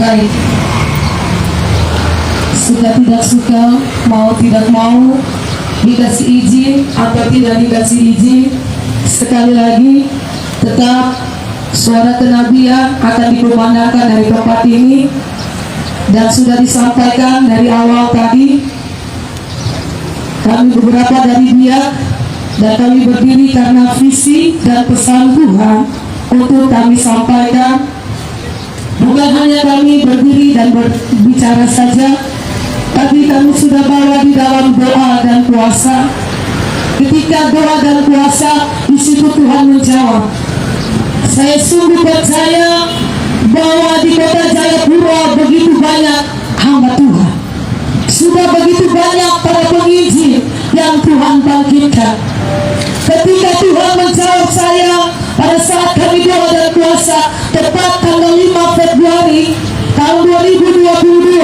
Baik, suka tidak suka, mau tidak mau, dikasih izin atau tidak dikasih izin, sekali lagi tetap suara kenabian akan dikumandangkan dari tempat ini. Dan sudah disampaikan dari awal tadi, kami beberapa dari pihak dan kami berdiri karena visi dan pesan Tuhan untuk kami sampaikan. Bukan hanya kami berdiri dan berbicara saja, tapi kami sudah bawa di dalam doa dan puasa. Ketika doa dan puasa, di situ Tuhan menjawab. Saya sungguh percaya bahwa di kota Jayapura begitu banyak hamba Tuhan. Sudah begitu banyak para penginjil yang Tuhan bangkitkan. Ketika Tuhan menjawab saya pada saat kami doa dan puasa, tepat tanggal 5 Februari tahun 2022,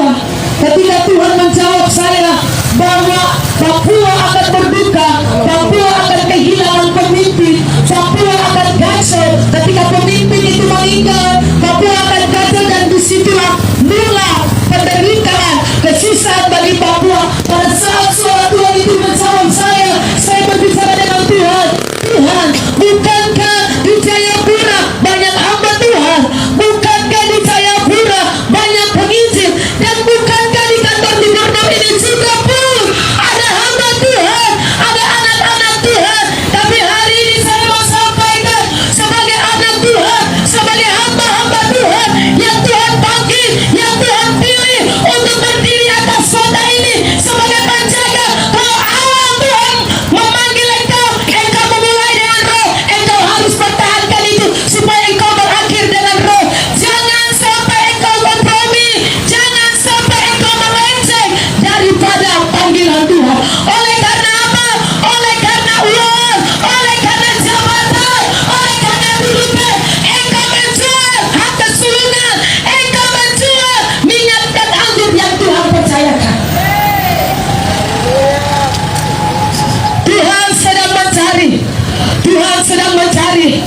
ketika Tuhan menjawab saya bahwa Papua akan berduka, Papua akan kehilangan pemimpin, Papua akan kacau. Ketika pemimpin itu meninggal, Papua akan kacau, dan disitulah mula penderitaan, kesusahan bagi Papua. Pada saat suara Tuhan itu menjawab saya berbicara dengan Tuhan. Tuhan, bukankah di Jayapura banyak hamba Tuhan? Bukankah di Jayapura banyak penginjil? Dan bukankah di kantor gubernur ini juga pun ada hamba Tuhan, ada anak-anak Tuhan? Tapi hari ini saya mau sampaikan sebagai anak Tuhan, sebagai hamba-hamba Tuhan yang Tuhan panggil, yang Tuhan pilih untuk berdiri atas kota ini sebagai penjaga. Kalau awal Tuhan memanggil engkau memulai dengan roh, engkau harus pertahankan itu supaya engkau berakhir dengan roh. Jangan sampai engkau kompromi, jangan sampai engkau melenceng daripada panggilan Tuhan. Oleh karena apa? Oleh karena uang, oleh karena jabatan, oleh karena dudukan, engkau menjual hak kesulungan, engkau menjual minyak dan anggur yang Tuhan percayakan. Tuhan sedang mencari, Tuhan sedang mencari,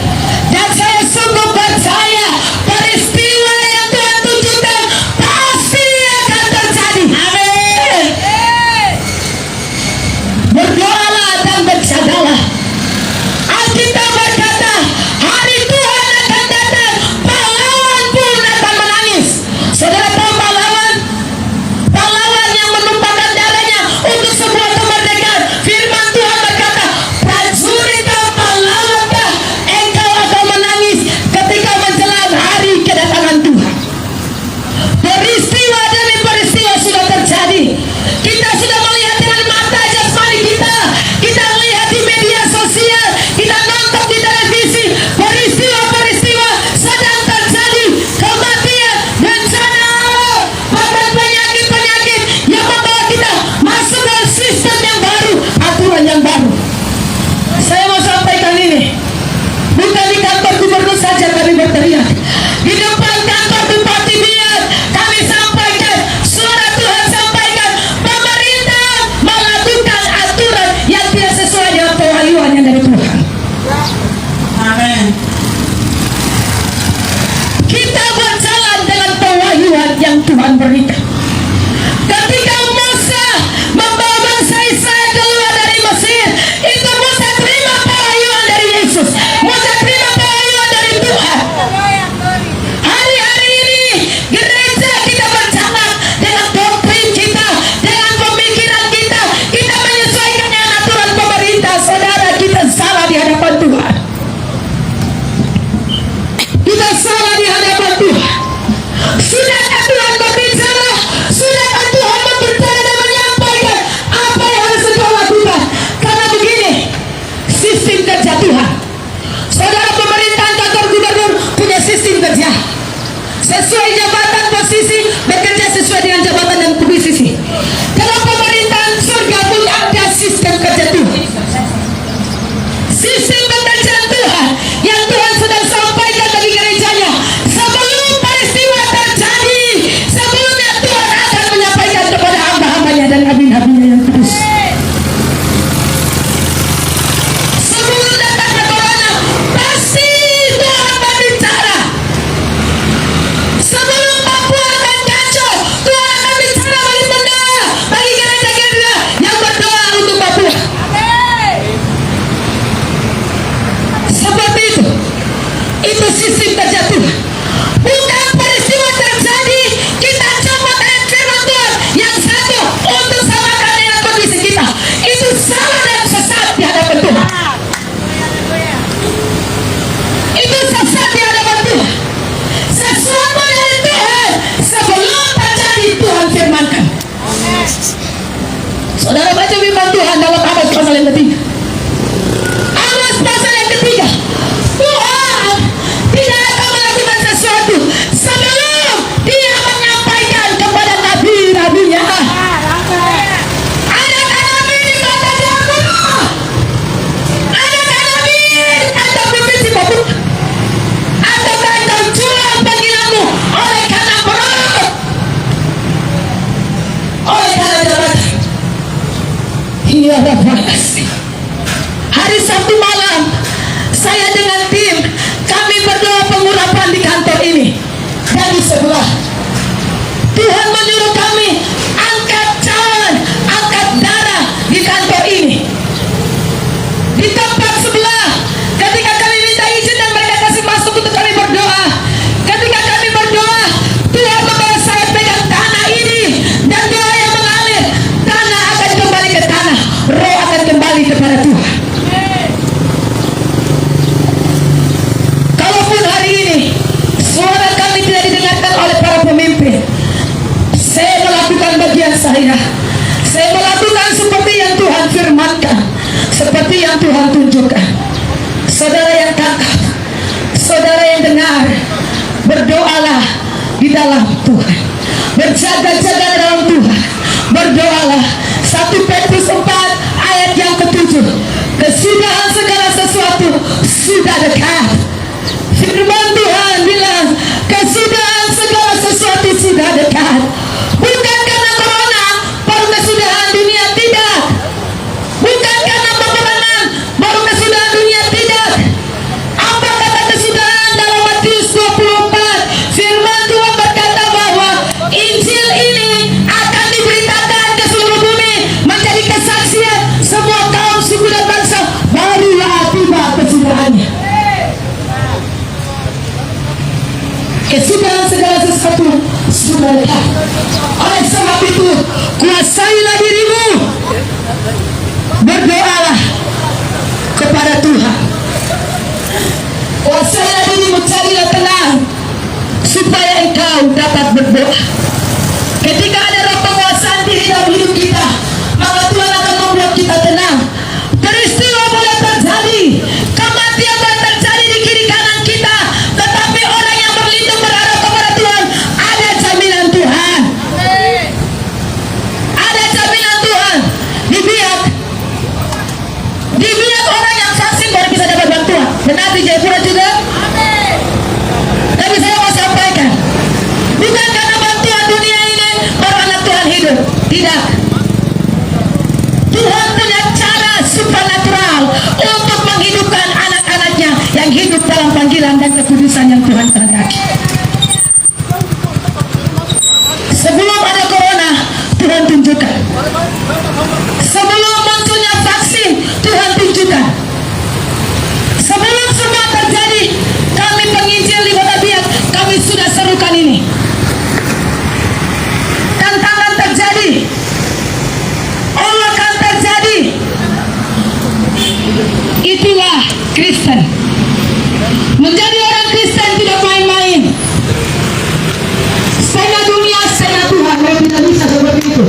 dan saya sungguh percaya peristiwa yang Tuhan tunjukkan pasti akan terjadi. Amin. Berdoalah dan berjagalah. Alkitab berkata, hari Tuhan akan datang, pahlawan pun akan menangis. Saudara tahu pahlawan? Pahlawan yang menumpahkan darahnya untuk sebuah kemerdekaan. Firman Tuhan berkata, prajurit pahlawankah engkau akan menangis ketika menjelang hari kedatangan Tuhan. Peristiwa demi peristiwa sudah terjadi. Kita sudah melihat dengan mata jasmani kita, kita melihat di media sosial, kita nonton di televisi. Peristiwa-peristiwa sedang terjadi, kematian, bencana alam, bahkan penyakit-penyakit yang membawa kita masuk dalam sistem yang baru, aturan yang baru. Saya mau sampaikan ini, bukan di kantor gubernur saja kami berteriak, di depan kantor Bupati Biak kami sampaikan, suara Tuhan sampaikan, pemerintah melakukan aturan yang tidak sesuai dengan pewahyuannya dari Tuhan. Amin. Kita berjalan dengan pewahyuan yang Tuhan berikan. Ketika Musa membawa bangsa Israel keluar dari Mesir, itu Musa terima pewahyuan dari Yesus, Musa terima pewahyuan dari Tuhan. Hari-hari ini gereja kita berjalan dengan doktrin kita, dengan pemikiran kita, kita menyesuaikan dengan aturan pemerintah. Saudara, kita salah di hadapan Tuhan. Kita salah di hadapan Tuhan. Sudahkah Tuhan berbicara? Sudahkah Tuhan memberitahu dan menyampaikan apa yang harus engkau lakukan? Karena begini, sistem kerja Tuhan. Saudara, pemerintahan kantor gubernur punya sistem kerja. Sesuai jabatan posisi, bekerja sesuai dengan jabatan dan posisi. Kalau pemerintahan surga pun ada sistem kerja Tuhan. Sistem pekerjaan Tuhan yang Tuhan sedang sampaikan bagi gerejanya. Sebelum peristiwa terjadi, sebelumnya Tuhan akan menyampaikan kepada hamba-hambanya dan nabi-nabinya yang kudus. Sebelum datangnya corona, pasti Tuhan berbicara. Sebelum Papua berdoalah di dalam Tuhan, berjaga-jaga dalam Tuhan, berdoalah. 1 Petrus 4 ayat yang ke-7, kesudahan segala sesuatu sudah dekat. Firman Tuhan bilang kesudahan segala sesuatu sudah dekat. Bukan karena corona baru kesudahan dunia, tidak. Bukan karena peperangan baru kesudahan dunia, tidak. Apa kata kesudahan dalam Matius 24? Firman Tuhan berkata bahwa Injil ini akan diberitakan ke seluruh bumi menjadi kesaksian semua kaum, suku dan bangsa, barulah tiba kesudahannya. Kesudahan segala sesuatu sudah dekat. Oleh sebab itu, kuasailah dirimu, berdoalah kepada Tuhan. Kuasailah dirimu, carilah tenang supaya engkau dapat berdoa. Ketika ada roh penguasaan diri dalam hidup kita, maka Tuhan akan membuat kita tenang. Peristiwa boleh terjadi, kematian boleh terjadi di kiri kanan kita, tetapi orang yang berlindung berharap kepada Tuhan, ada jaminan Tuhan. Ada jaminan Tuhan. Dibiak orang yang vaksin baru bisa dapat bantuan. Benar di Jayapura juga. Tapi saya mau sampaikan, bukan karena bantuan dunia ini baru anak Tuhan hidup. Tidak. Tuhan punya cara supernatural untuk menghidupkan anak-anaknya yang hidup dalam panggilan dan kekudusan yang Tuhan kehendaki. Sebelum ada corona, Tuhan tunjukkan. Sebelum munculnya vaksin, Tuhan tunjukkan. Sebelum semua terjadi, kami penginjil di Kota Biak, kami sudah serukan ini. Tantangan terjadi, Allah akan terjadi. Itulah Kristen. Menjadi orang Kristen tidak main-main. Setengah dunia, setengah Tuhan. Kalau tidak bisa seperti itu,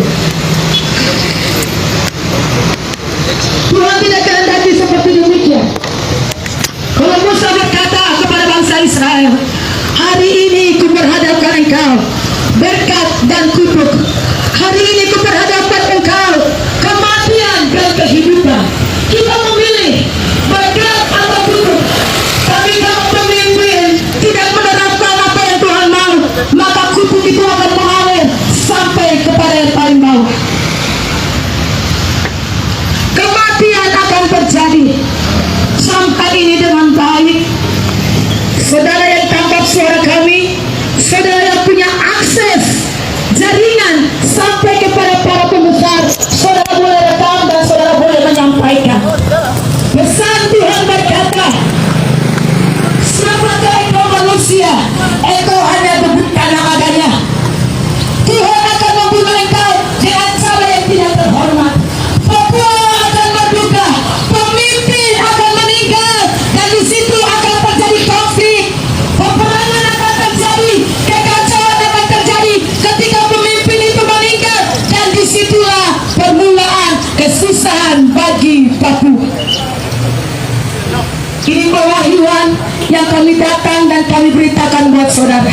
Tuhan tidak kehendaki seperti demikian. Kalau Musa berkata kepada bangsa Israel, hari ini ku berhadapkan engkau berkat dan kutuk. Hari ini ku berhadapkan engkau kematian dan kehidupan. Kita memilih berkat atau kutuk. Tapi kalau pemimpin tidak menerapkan apa yang Tuhan mau, maka kutuk itu akan mengalir sampai kepada yang paling bawah. Kematian akan terjadi. Sampai ini dengan baik. Saudara yang tangkap suara kami, saudara yang punya akses jaringan sampai kepada para pembesar, saudara boleh rekam dan saudara boleh menyampaikan. Pesan Tuhan berkata, siapakah engkau manusia, engkau hanya bebutkan adanya. Tuhan akan membunuh engkau dengan cara yang tidak terhormat. Papua akan berduka, pemimpin akan meninggal, dan di situ akan terjadi konflik. Peperangan akan terjadi, kekacauan akan terjadi ketika pemimpin itu meninggal, dan disitulah permulaan kesusahan bagi Papua. Ini pewahyuan yang kami datang dan kami beritakan buat saudara.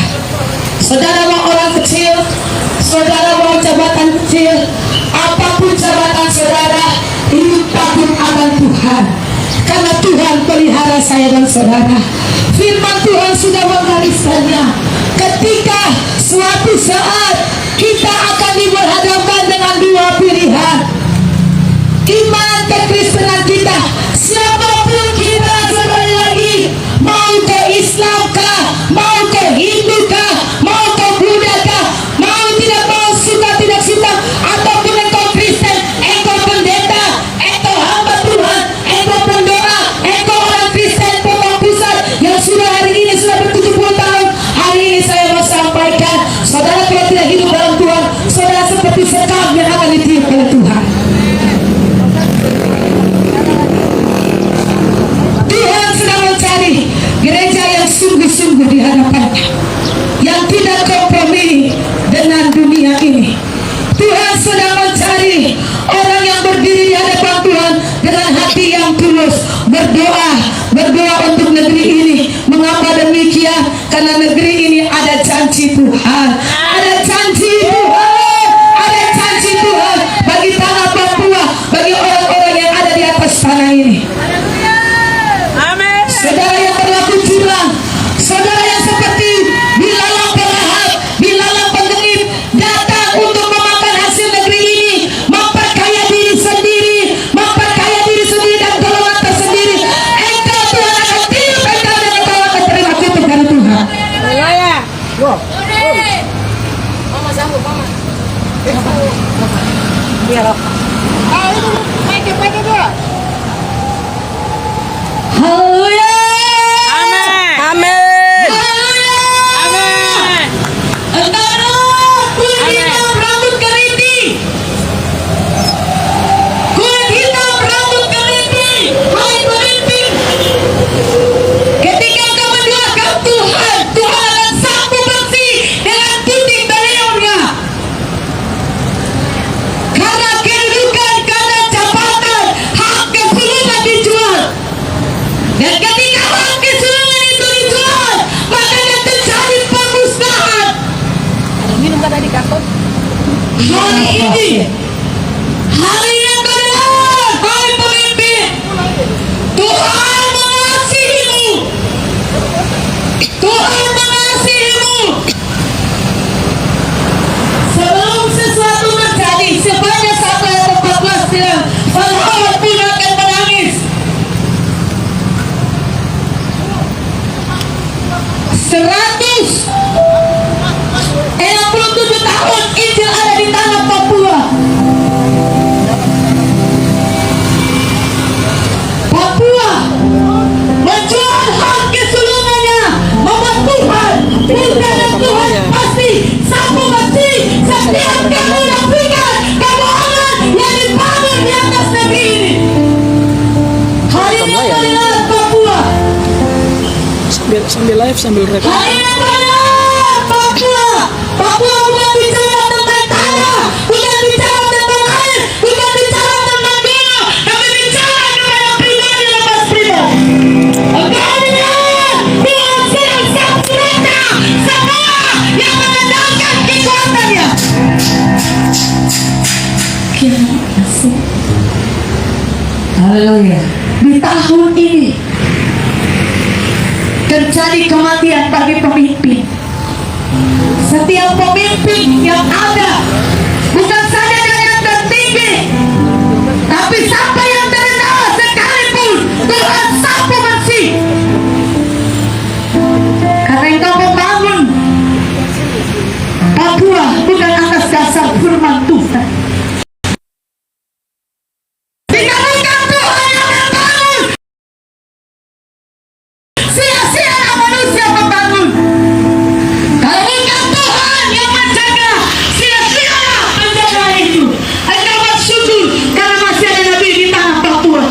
Saudara mau orang kecil, saudara mau jabatan kecil, apapun jabatan saudara, ini takut akan Tuhan. Karena Tuhan pelihara saya dan saudara. Firman Tuhan sudah menggariskannya. Ketika suatu saat kita akan diberhadapkan dengan dua pilihan. Iman kekristenan kita, siapapun kita sekali lagi, mau ke Islam kah, mau ke Hindu kah, mau ke Buddha kah, mau tidak mau, suka tidak suka, ataupun engkau Kristen, engkau pendeta, engkau hamba Tuhan, engkau pendoa, engkau orang Kristen pokok pusat yang sudah hari ini sudah ber-70 tahun, hari ini saya mau sampaikan, saudara kalau tidak hidup dalam Tuhan, saudara seperti sekam yang akan ditiup oleh Tuhan. Tuhan sedang mencari gereja yang sungguh-sungguh di hadapannya, yang tidak kompromi dengan dunia ini. Tuhan sedang mencari orang yang berdiri di hadapan Tuhan dengan hati yang tulus, berdoa untuk negeri ini. Mengapa demikian? Karena negeri ini ada Mama sanggup, Mama. Biar apa? Itu pakai dia. Haleluya. Amin. Amin. Haleluya. Amin. Antara kulit hitam rambut keriting. Kulit hitam rambut keriting. Hai pemimpin. Ketika kau mendoakan Tuhan, Tuhan akan sapu bersih dengan puting beliaunya. Karena kedudukan, karena jabatan, hak kesulungan dijual. Dan ketika hak kesulungan itu dijual, maka akan terjadi pemusnahan. Minum kan tadi karton? Hari ini, hari yang kedua, hai pemimpin, Tuhan mengasihimu. Tuhan mengasihimu. Sebelum sesuatu terjadi, sebanyak 1 ayat 14 bilang, Farao pun akan menangis. 167 tahun Injil ada di tanah Papua. Papua menjual hak kesulungannya, membuat Tuhan, bukan Tuhan pasti sapu bersih setiap kemunafikan, kebohongan yang dibangun di atas negeri ini. Hari ini adalah Papua. Sambil live sambil rekam. Hari ini adalah Papua. Papua bukan bicara tentang tanah, bukan bicara tentang air, bukan bicara tentang gunung, tapi bicara kepada pribadi lepas pribadi. Akhirnya Tuhan sedang sempurna semua yang mengandalkan kekuatannya. Haleluya. Di tahun ini terjadi kematian bagi pemimpin. Setiap pemimpin yang ada, bukan saja dari yang tertinggi, tapi sampai yang terendah sekalipun, Tuhan sapu bersih. Karena engkau membangun Papua bukan atas dasar firman Tuhan. Jika bukan Tuhan yang membangun, sia-sialah manusia membangun. Kalau bukan Tuhan yang menjaga, sia-sialah penjaga itu. Engkau bersyukur karena masih ada Nabi di tanah Papua.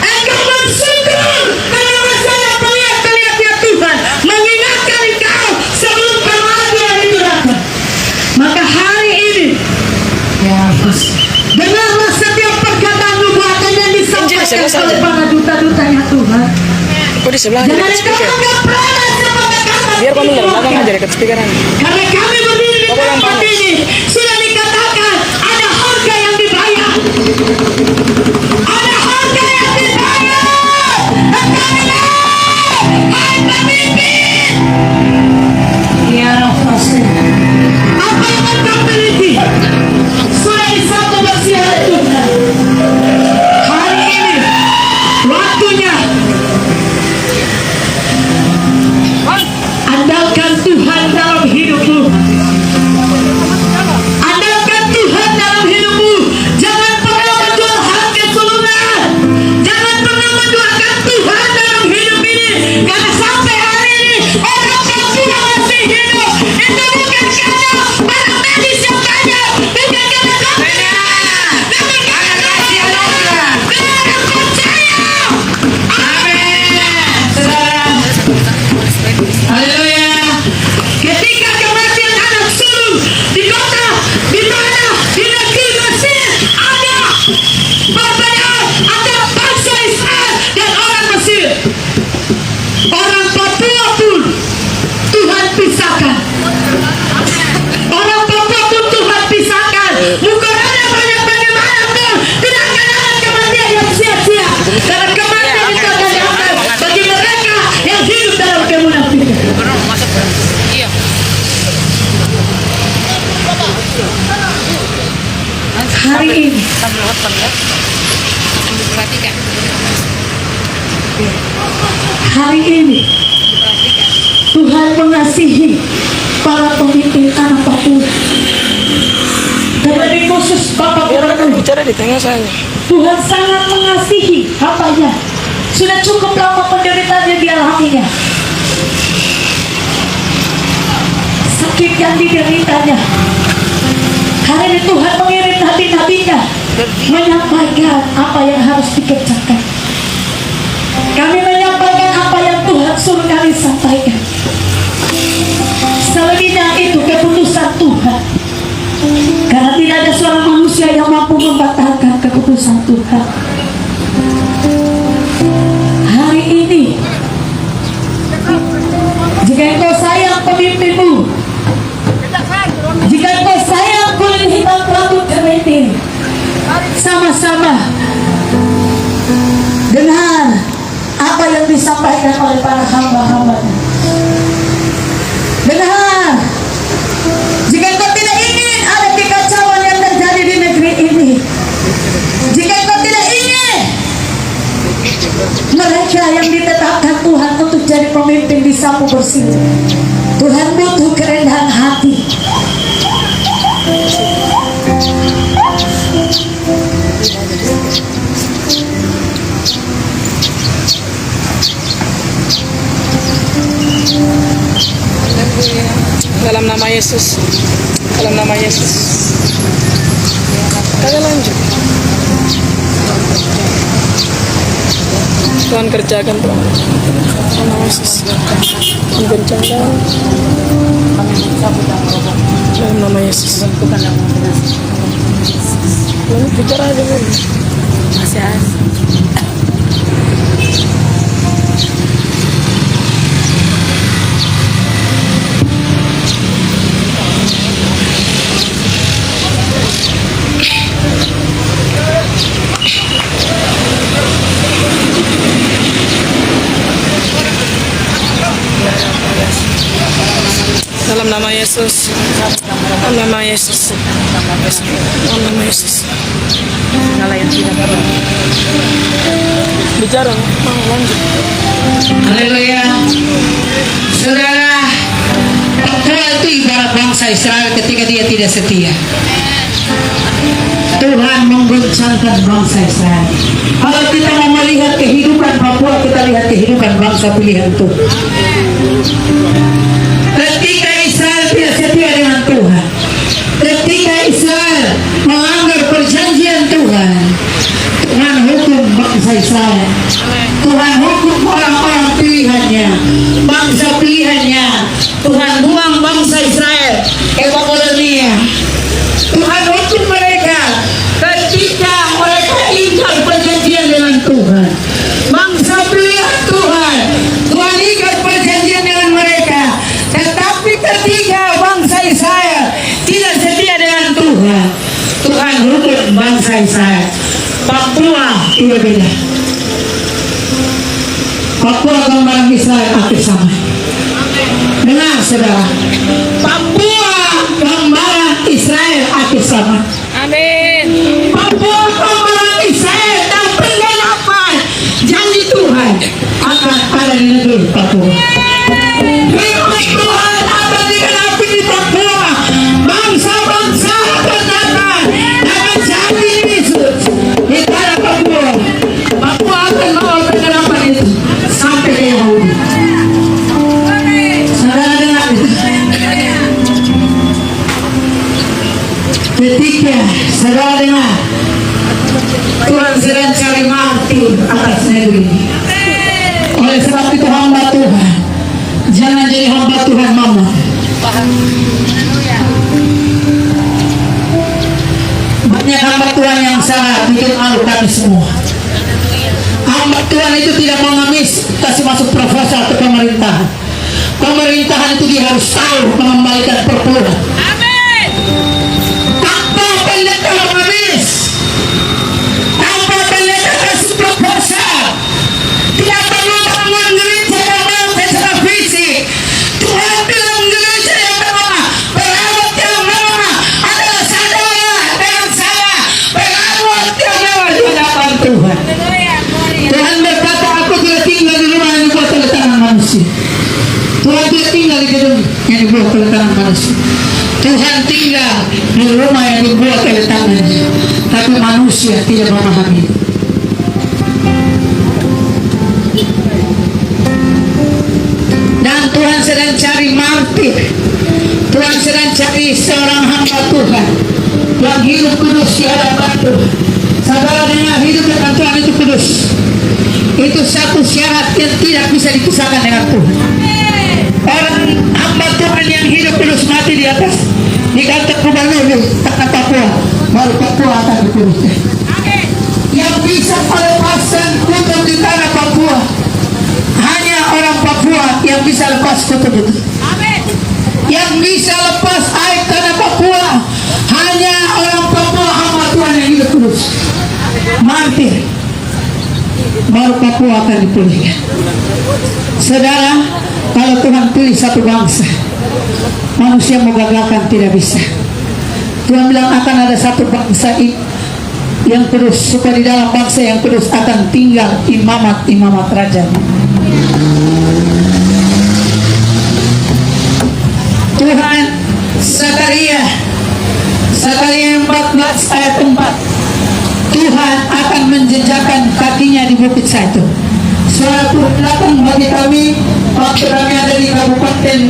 Engkau bersyukur karena masih ada pelihat-pelihatnya Tuhan mengingatkan engkau sebelum kematian itu datang. Maka hari ini, dengarlah setiap perkataan nubuatan yang disampaikan oleh para duta-dutanya Tuhan. Oh di sebelah Jangan dekat engkau speaker. anggap remeh sebagai kata Biar kamu Tuhan. belakang aja dekat speakeran. Karena kami berdiri di Kau pulang tempat panas. ini, sudah dikatakan ada harga yang dibayar. Ada harga yang dibayar. Engkaulah, hai pemimpin. Ya pasti. Apa yang engkau miliki sudah disapu bersih oleh Tuhan. Hari ini waktunya andalkan Tuhan dalam hidupmu. Andalkan Tuhan dalam hidupmu. Jangan pernah menjual hak kesulungan. Jangan pernah menjualkan Tuhan dalam hidup ini. Karena sampai hari ini orang Papua masih hidup. Itu bukan karena para medis yang banyak, bukan karena dokter, tapi karena kasih anugerah. Dengan percaya. Amin. Saudara. Haleluya. Ketika kematian anak sulung di kota, di mana di negeri Mesir ada perbedaan antara bangsa Israel dan orang Mesir. Orang Papua pun Tuhan pisahkan. Orang Papua pun Tuhan pisahkan. Ukurannya banyak bagaimanapun, tidak akan ada kematian yang sia-sia. Karena kematian itu akan diambil bagi mereka yang hidup dalam kemunafikan. Iya. Hari ini Sambil nonton ya. Sambil perhatikan. hari ini Perhatikan. Tuhan mengasihi para pemimpin anak Papua. Terlebih khusus Bapak Biar kan Gubernur. bicara di tengah saya. Tuhan sangat mengasihi hambanya. Sudah cukup lama penderitaan yang dialaminya. Sakit yang dideritanya. Hari ini Tuhan mengirim nabi-nabinya menyampaikan apa yang harus dikerjakan. Kami menyampaikan apa yang Tuhan suruh kami sampaikan. Selebihnya itu keputusan Tuhan. Karena tidak ada seorang manusia yang mampu membatalkan keputusan Tuhan. Hari ini, jika engkau sayang pemimpinmu, jika engkau sayang kulit hitam rambut keriting, sama-sama dengar apa yang disampaikan oleh para hamba-hambanya. Dengar, jika engkau tidak ingin ada kekacauan yang terjadi di negeri ini, jika engkau tidak ingin mereka yang ditetapkan Tuhan untuk jadi pemimpin disapu bersih, Tuhan butuh kerendahan hati. Dalam nama Yesus. Dalam nama Yesus. Kita lanjut. Tuhan kerjakan Tuhan. Dalam nama Yesus. Tuhan kerjakan. Dalam nama Yesus. Lalu bicara aja dulu. Masih ada. Dalam nama Yesus. Dalam nama Yesus. Dalam nama Yesus. Bicara, mau lanjut. Haleluya. Saudara, Papua itu ibarat bangsa Israel ketika dia tidak setia. Tuhan mengguncangkan bangsa Israel. Kalau kita mau melihat kehidupan Papua, kita lihat kehidupan bangsa pilihan Tuhan. Ketika Israel tidak setia dengan Tuhan, ketika Israel melanggar perjanjian Tuhan, Tuhan hukum bangsa Israel. Tuhan hukum orang-orang pilihannya, bangsa pilihannya. Tuhan buang bangsa Israel ke Babilonia. Tuhan hukum mereka ketika mereka ingkar perjanjian dengan Tuhan. Bangsa pilihan Tuhan, Tuhan ingkar perjanjian dengan mereka. Tetapi ketika bangsa Israel tidak setia dengan Tuhan, Tuhan hukum bangsa Israel. Papua tidak beda. Papua gambaran Israel hampir sama. Dengar saudara, Papua gambaran Israel hampir sama. Amin. Papua gambaran Israel dan pengharapan janji Tuhan akan ada di negeri Papua. Firman Tuhan akan digenapi di Papua. Bangsa-bangsa akan datang dengan janji Yesus di tanah Papua. Papua akan bawa pengharapan itu sampai ke Yahudi. Saudara dengar itu. Ketika saudara dengar Tuhan sedang cari martir atas negeri ini. Oleh sebab itu hamba Tuhan, jangan jadi hamba Tuhan mama. Banyak hamba Tuhan yang salah bikin malu kami semua. Hamba Tuhan itu tidak mau ngamis kasih masuk proposal ke pemerintahan. Pemerintahan itu dia harus tahu mengembalikan perpuluhan. Amin. Tanpa pendeta mengamis, tanpa pendeta kasih proposal, tidak perlu bangun gereja yang mau secara fisik. Tuhan bilang gereja yang memang perawat yang memang adalah saudara dengan saya, perawat yang memang di hadapan Tuhan. Tuhan berkata, aku tidak tinggal di rumah yang dibuat oleh tangan manusia. Tuhan tidak oleh tangan manusia. Tuhan tinggal di rumah yang dibuat oleh tangannya, tapi manusia tidak memahami. Dan Tuhan sedang cari martir. Tuhan sedang cari seorang hamba Tuhan yang hidup kudus di hadapan Tuhan. Saudara dengar, hidup dengan Tuhan itu kudus. Itu satu syarat yang tidak bisa dipisahkan dengan Tuhan. Orang hamba Tuhan yang hidup kudus mati di atas digantung gubernur di tanah Papua, baru Papua akan dikuduskan. Yang bisa melepaskan kutub di tanah Papua hanya orang Papua yang bisa lepas kutub itu. Yang bisa lepas air tanah Papua hanya orang Papua, hamba Tuhan yang hidup kudus. Martir, baru Papua akan dipulihkan. Saudara, kalau Tuhan pilih satu bangsa, manusia mau gagalkan tidak bisa. Tuhan bilang akan ada satu bangsa yang kudus, supaya di dalam bangsa yang kudus akan tinggal imamat raja. Tuhan, Zakaria 14 ayat 4, Tuhan akan menjejakkan kakinya di Bukit Zaitun. Suara Tuhan datang bagi kami waktu kami ada di Kabupaten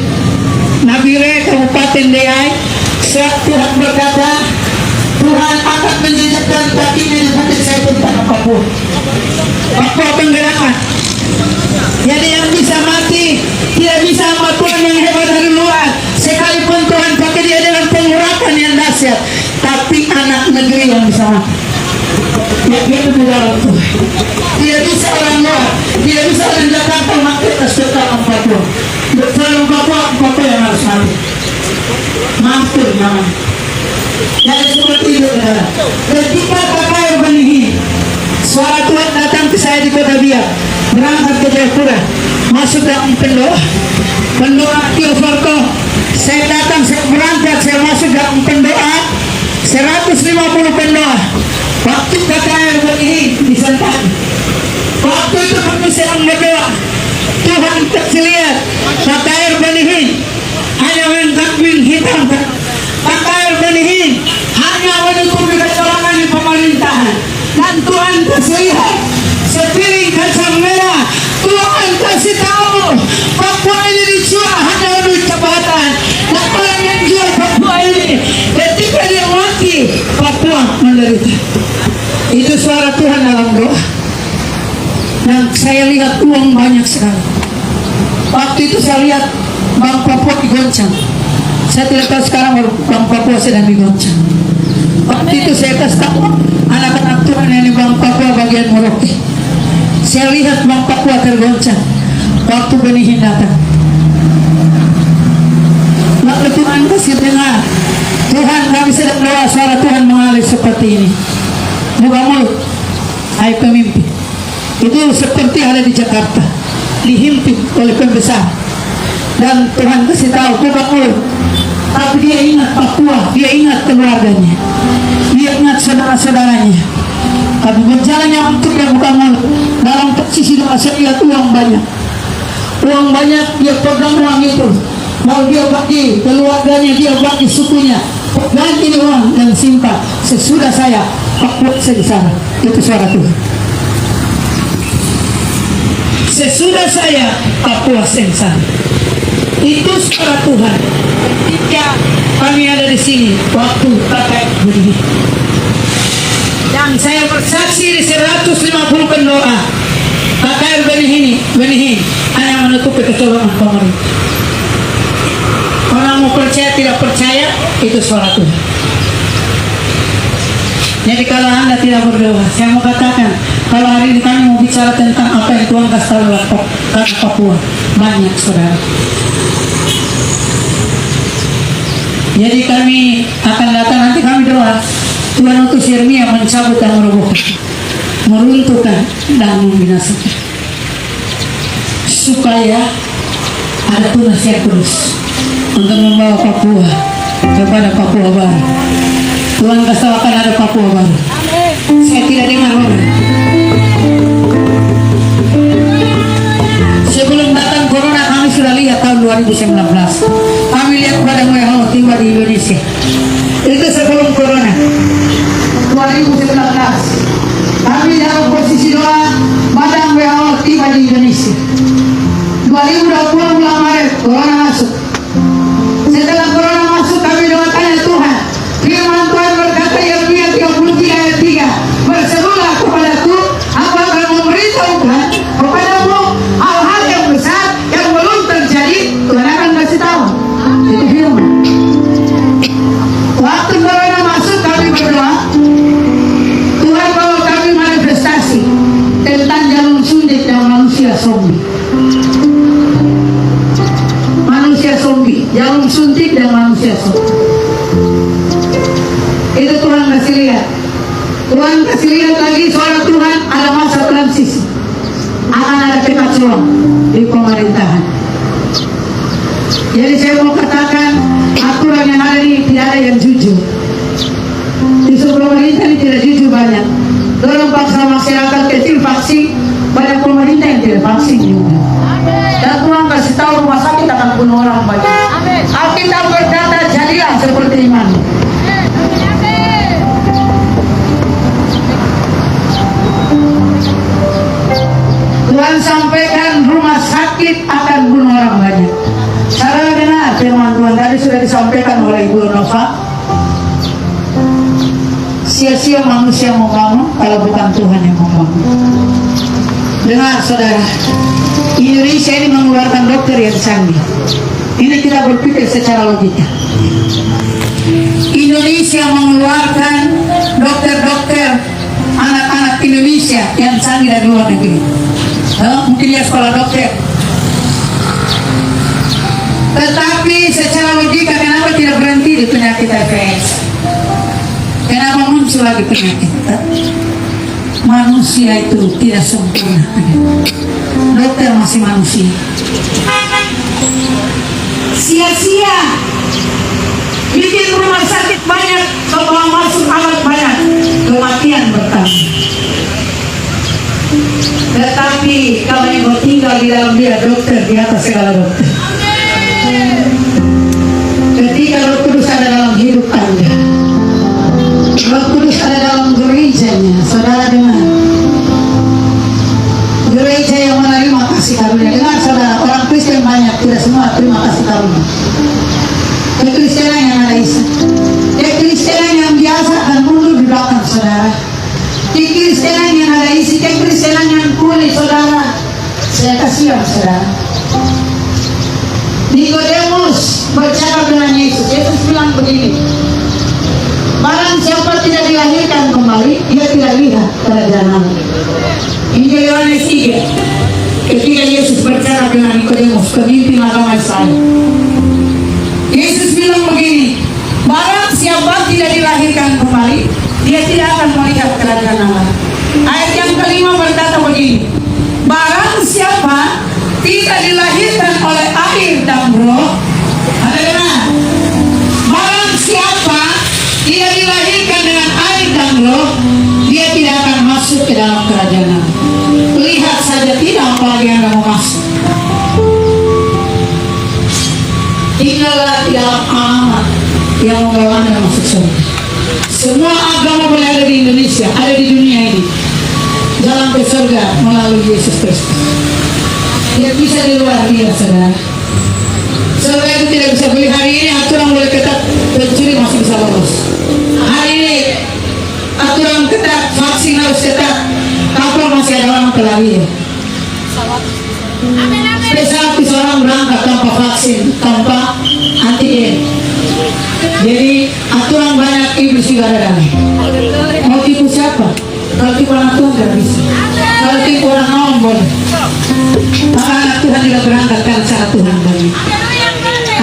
Nabire, Kabupaten Deai. Suara Tuhan berkata, Tuhan akan menjejakkan kakinya di Bukit Zaitun tanah Papua, Papua Penggerangan. Jadi yang bisa mati tidak bisa hamba Tuhan yang hebat dari luar, sekalipun Tuhan pakai dia dengan pengurapan yang dahsyat, tapi anak negeri yang bisa mati. Ya, itu di dalam Tuhan. Tidak bisa orang luar, tidak bisa orang Jakarta mati atas kekayaan Papua. Selalu Papua yang harus mati. Mantul namanya. Jadi seperti itu, saudara. Ketika pakai benih, suara Tuhan datang ke saya di Kota Biak, berangkat ke Jayapura, masuk dalam pendoa Tioforko. Saya datang, saya berangkat, saya masuk dalam pendoa 150 pendoa. Waktu kata air benih di Sentani, waktu itu kami sedang berdoa, Tuhan kasih lihat kata air benih hanya mengkambing hitam, kata air benih hanya menutupi kecurangan di pemerintahan. Dan Tuhan kasih lihat sepiring kacang merah. Tuhan kasih tahu Papua ini dijual hanya untuk jabatan, dan orang yang jual Papua ini ketika dia mati Papua menderita. Itu suara Tuhan dalam doa. Dan saya lihat uang banyak sekali. Waktu itu saya lihat Bank Papua digoncang. Saya tidak tahu sekarang Bank Papua sedang digoncang. Waktu itu saya kasih tahu anak-anak Tuhan yang di Bank Papua bagian Merauke. Saya lihat Bank Papua tergoncang waktu benih datang. Lalu Tuhan kasih dengar, Tuhan kami sedang doa, suara Tuhan mengalir seperti ini. Buka mulut, hai pemimpin. Itu seperti ada di Jakarta, dihimpit oleh pembesar. Dan Tuhan kasih tahu, buka mulut. Tapi dia ingat Papua, dia ingat keluarganya, dia ingat saudara-saudaranya. Tapi berjalannya untuk dia buka mulut. Dalam posisi doa saya lihat uang banyak. Uang banyak, dia pegang uang itu. Mau dia bagi keluarganya, dia bagi sukunya. Ganti uang dan simpan. Sesudah saya Papua saya di sana. Itu suara Tuhan. Sesudah saya Papua saya di sana. Itu suara Tuhan. Ketika kami ada di sini waktu pakai begini. Dan saya bersaksi di 150 pendoa. Pakai benih ini hanya menutupi kecolongan pemerintah. Orang mau percaya tidak percaya, itu suara Tuhan. Jadi kalau Anda tidak berdoa, saya mau katakan, kalau hari ini kami mau bicara tentang apa yang Tuhan kasih tahu lewat Papua, banyak saudara. Jadi kami akan datang, nanti kami doa, Tuhan utus Yeremia mencabut dan merobohkan, meruntuhkan dan membinasakan, supaya ada tunas yang terus untuk membawa Papua kepada Papua baru. Tuhan kasih akan ada Papua baru. Saya tidak dengar orang. Sebelum datang corona kami sudah lihat tahun 2019. Kami lihat badan WHO tiba di Indonesia. Itu sebelum corona. 2019. Kami dalam posisi doa badan WHO tiba di Indonesia. 2020 bulan Maret corona masuk. Setelah corona masuk kami doakan ya Tuhan. Firman Tuhan berkata Yeremia 33 ayat 3, berserulah kepadaku, aku akan memberitahukan kepadamu hal-hal yang besar yang belum terjadi. Tuhan akan kasih tahu. Itu firman. Waktu corona masuk kami berdoa, Tuhan bawa kami manifestasi tentang jarum suntik dan manusia zombie. Manusia zombie, jarum suntik dan manusia zombie. Itu Tuhan kasih lihat. Tuhan kasih lihat lagi soal Tuhan ada masa transisi. Akan ada kekacauan di pemerintahan. Jadi saya mau katakan aturan yang ada ini tidak ada yang jujur. Di seluruh pemerintah ini tidak jujur banyak. Dorong paksa masyarakat kecil vaksin, banyak pemerintah yang tidak vaksin juga. Dan Tuhan kasih tahu rumah sakit akan bunuh orang banyak. Alkitab berkata jadilah seperti iman. Tuhan sampaikan rumah sakit akan bunuh orang banyak. Saudara dengar firman Tuhan tadi sudah disampaikan oleh Ibu Nova. Sia-sia manusia membangun kalau bukan Tuhan yang membangun. Dengar saudara, Indonesia ini mengeluarkan dokter yang canggih. Ini kita berpikir secara logika. Indonesia mengeluarkan dokter-dokter anak-anak Indonesia yang canggih dari luar negeri. Mungkin dia sekolah dokter. Tetapi secara logika kenapa tidak berhenti di penyakit TBC? Kenapa muncul lagi penyakit? Manusia itu tidak sempurna. Dokter masih manusia. Sia-sia bikin rumah sakit banyak, setelah masuk alat banyak, kematian bertambah. Tetapi kalau yang mau tinggal di dalam dia dokter di atas segala dokter. Ketika Roh Kudus ada dalam hidup Anda, Roh Kudus ada dalam gerejanya, saudara dengar. Gereja yang menerima kasih karunia. Dengar saudara, orang Kristen banyak, tidak semua terima kasih karunia. Kekristenan yang ada isi, kekristenan yang biasa akan mundur di belakang saudara. Kekristenan yang ada isi, kekristenan yang kulit saudara. Saya kasihan saudara. Nikodemus bercakap dengan Yesus. Yesus bilang begini, barang siapa tidak dilahirkan kembali, dia tidak lihat kerajaan Allah. Injil Yohanes 3. Ketika Yesus bercakap dengan Nikodemus, pemimpin agama Israel, Yesus bilang begini, barang siapa tidak dilahirkan kembali, dia tidak akan melihat kerajaan Allah. Ayat yang kelima berkata begini, barang siapa tidak dilahirkan oleh air dan roh, adalah barang siapa tidak dilahirkan dengan air dan roh, dia tidak akan masuk ke dalam kerajaan Allah. Lihat saja tidak apalagi yang mau masuk. Tinggallah di dalam amanat yang membawa Anda masuk surga. Semua agama boleh ada di Indonesia, ada di dunia ini. Jalan ke surga melalui Yesus Kristus. Tidak bisa di luar dia, saudara. Surga itu tidak bisa beli. Hari ini aturan boleh ketat, pencuri masih bisa lolos. Hari ini aturan ketat, vaksin harus ketat, kapal masih ada orang pelarian. Pesawat seorang berangkat tanpa vaksin, tanpa antigen. Jadi aturan banyak, iblis juga ada dalam. Mau tipu siapa? Kalau tipu anak Tuhan tidak bisa. Kalau tipu orang awam boleh. Maka anak Tuhan tidak berangkat karena cara Tuhan bagi.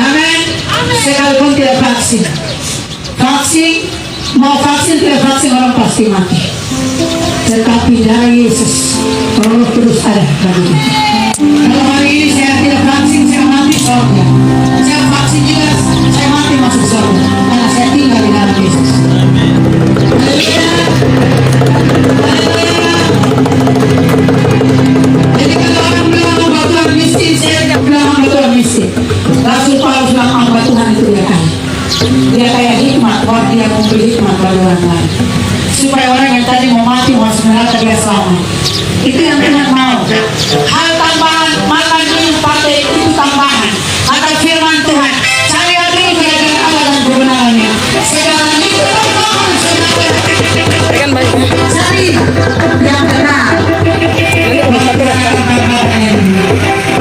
Amin. Sekalipun tidak vaksin, mau vaksin tidak vaksin orang pasti mati. Tetapi dari Yesus, Roh Kudus ada bagi kita. Kalau hari ini saya tidak vaksin, saya mati surga. Saya vaksin juga, saya mati masuk surga. Karena saya tinggal di dalam Yesus. Jadi kalau orang bilang bahwa Tuhan miskin, saya tidak bilang bahwa Tuhan Dia kayak hikmat, orang dia memberi hikmat bagi orang lain. Supaya orang yang tadi mau mati masuk neraka dia selamat. Itu yang Tuhan mau. Hal tambahan, maka ini pakai itu tambahan. Kata firman Tuhan, carilah dulu kerajaan Allah dan kebenarannya. Segala itu tambahan sebenarnya. Kan banyak. Cari yang benar.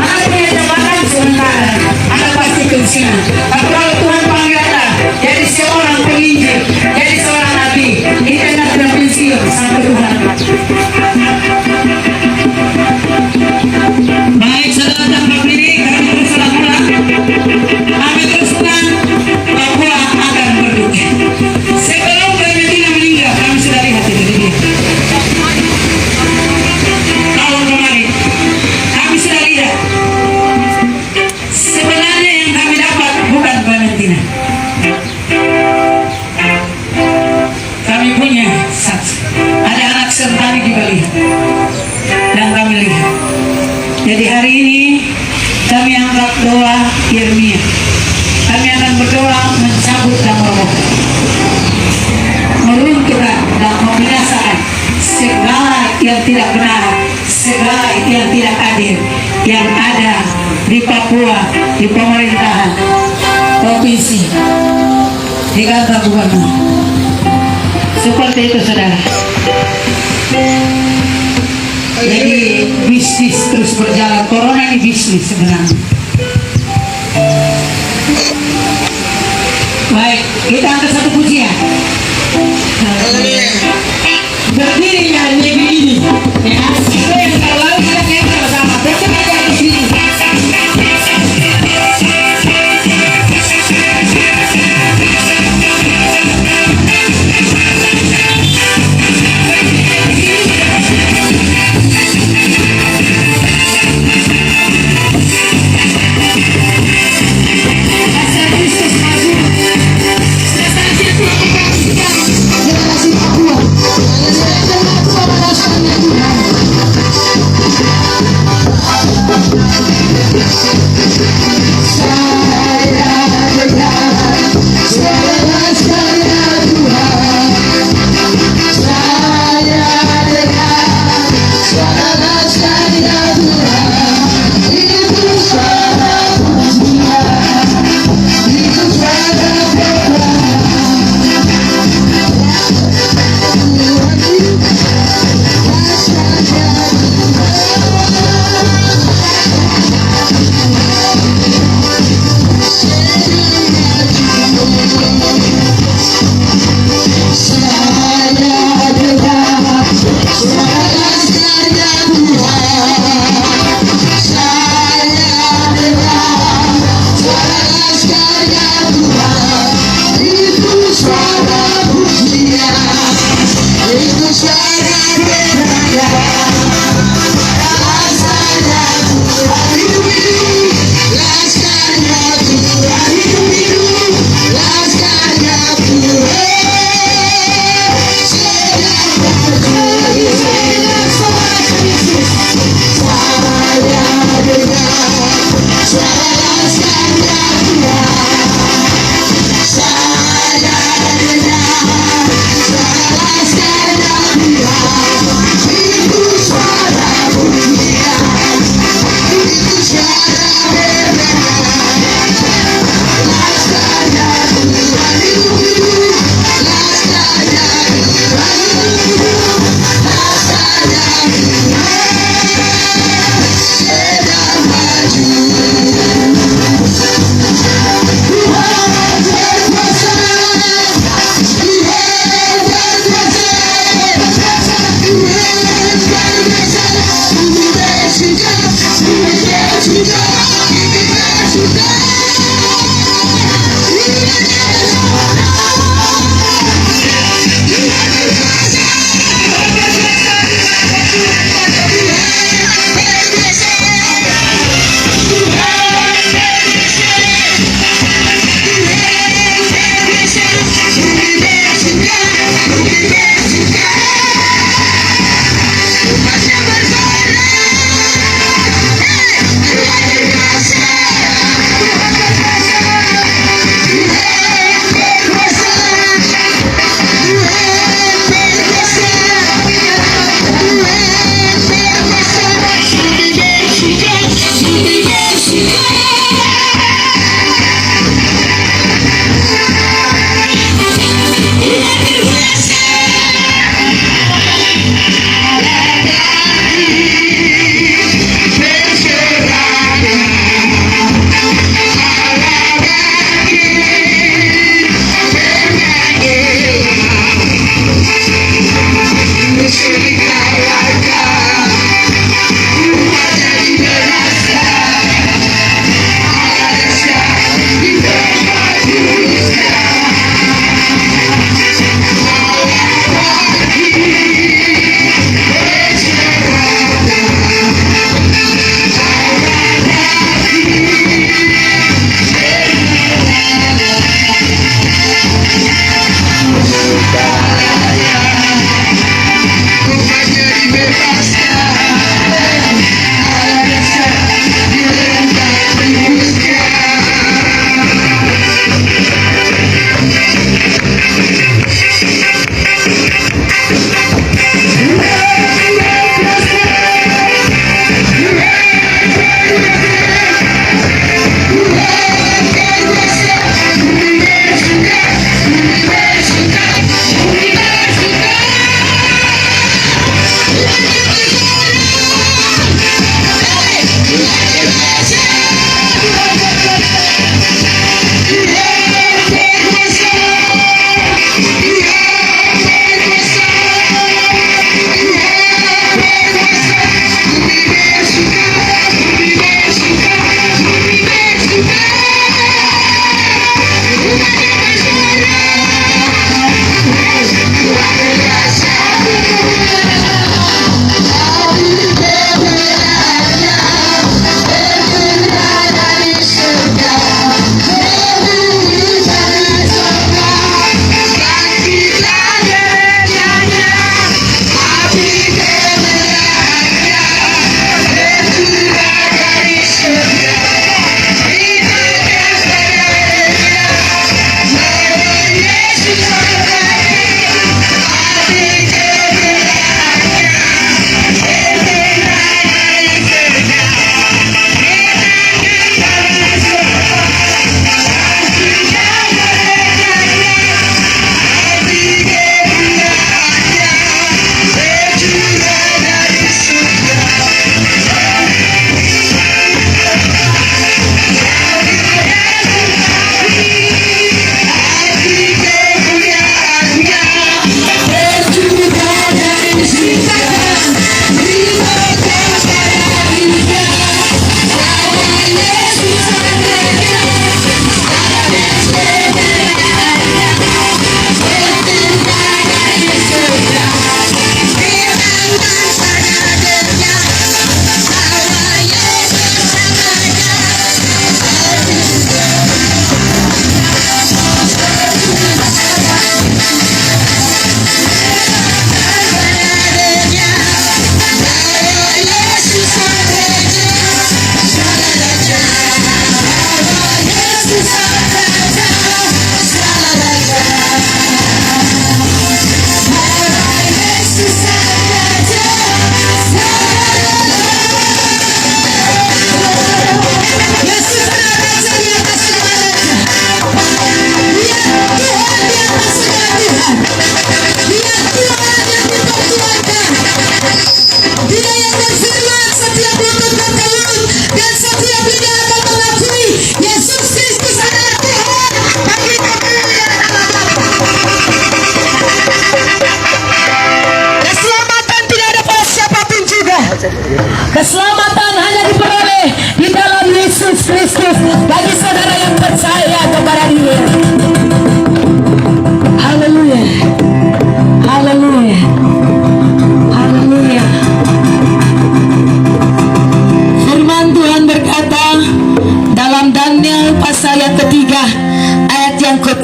Mana punya jabatan sementara, Anda pasti pensiun. Tapi kalau Tuhan panggil Anda jadi seorang penginjil, jadi seorang nabi, itu Anda tidak pensiun sampai Tuhan. Baik, saudara dan berdiri, kami terus ulang. Kami teruskan bahwa akan berduka. Sebelum Valentina meninggal, kami sudah lihat itu dia. Tahun kemarin, kami sudah lihat. Sebenarnya yang kami dapat bukan Valentina. Kami punya saksi. Ada anak sentani di Bali. Dan kami lihat. Jadi hari ini kami angkat doa Yeremia. Kami akan berdoa mencabut dan merobohkan, meruntuhkan dan membinasakan segala yang tidak benar, segala yang tidak adil yang ada di Papua, di pemerintahan provinsi, di kantor gubernur. Seperti itu, saudara. Jadi bisnis terus berjalan. Corona ini bisnis sebenarnya. Baik, kita angkat satu pujian. Berdiri ya negeri ini. Ya, itu yang terlalu kita nyanyi bersama. Tetap aja di sini. Generasi Papua. Generasi Papua pada saatnya Tuhan.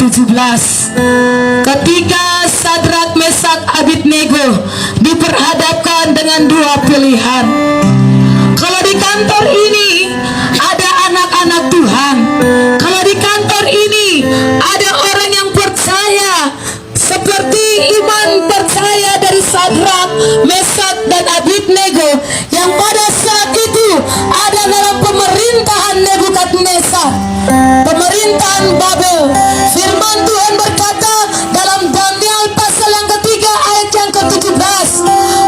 17. Ketika Sadrak, Mesak, Abednego diperhadapkan dengan dua pilihan. Kalau di kantor ini ada anak-anak Tuhan, kalau di kantor ini ada orang yang percaya seperti iman percaya dari Sadrak, Mesak, dan Abednego yang pada saat itu ada dalam pemerintahan Nebukadnezar, pemerintahan Babel. Firman Tuhan berkata dalam Daniel pasal yang ketiga ayat yang ke-17,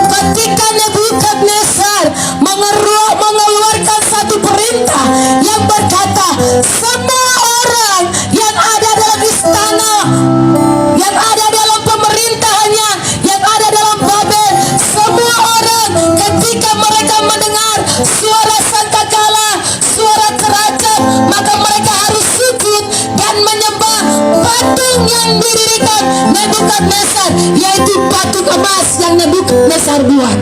ketika Nebukadnezar mengeluarkan satu perintah yang berkata semua orang yang ada dalam istana, yang ada dalam pemerintahannya, yang ada dalam Babel, semua orang ketika mereka mendengar suara sangkakala, suara ceracap, maka mereka harus sujud dan menyembah patung yang didirikan Nebukadnezar, yaitu patung emas yang Nebukadnezar buat.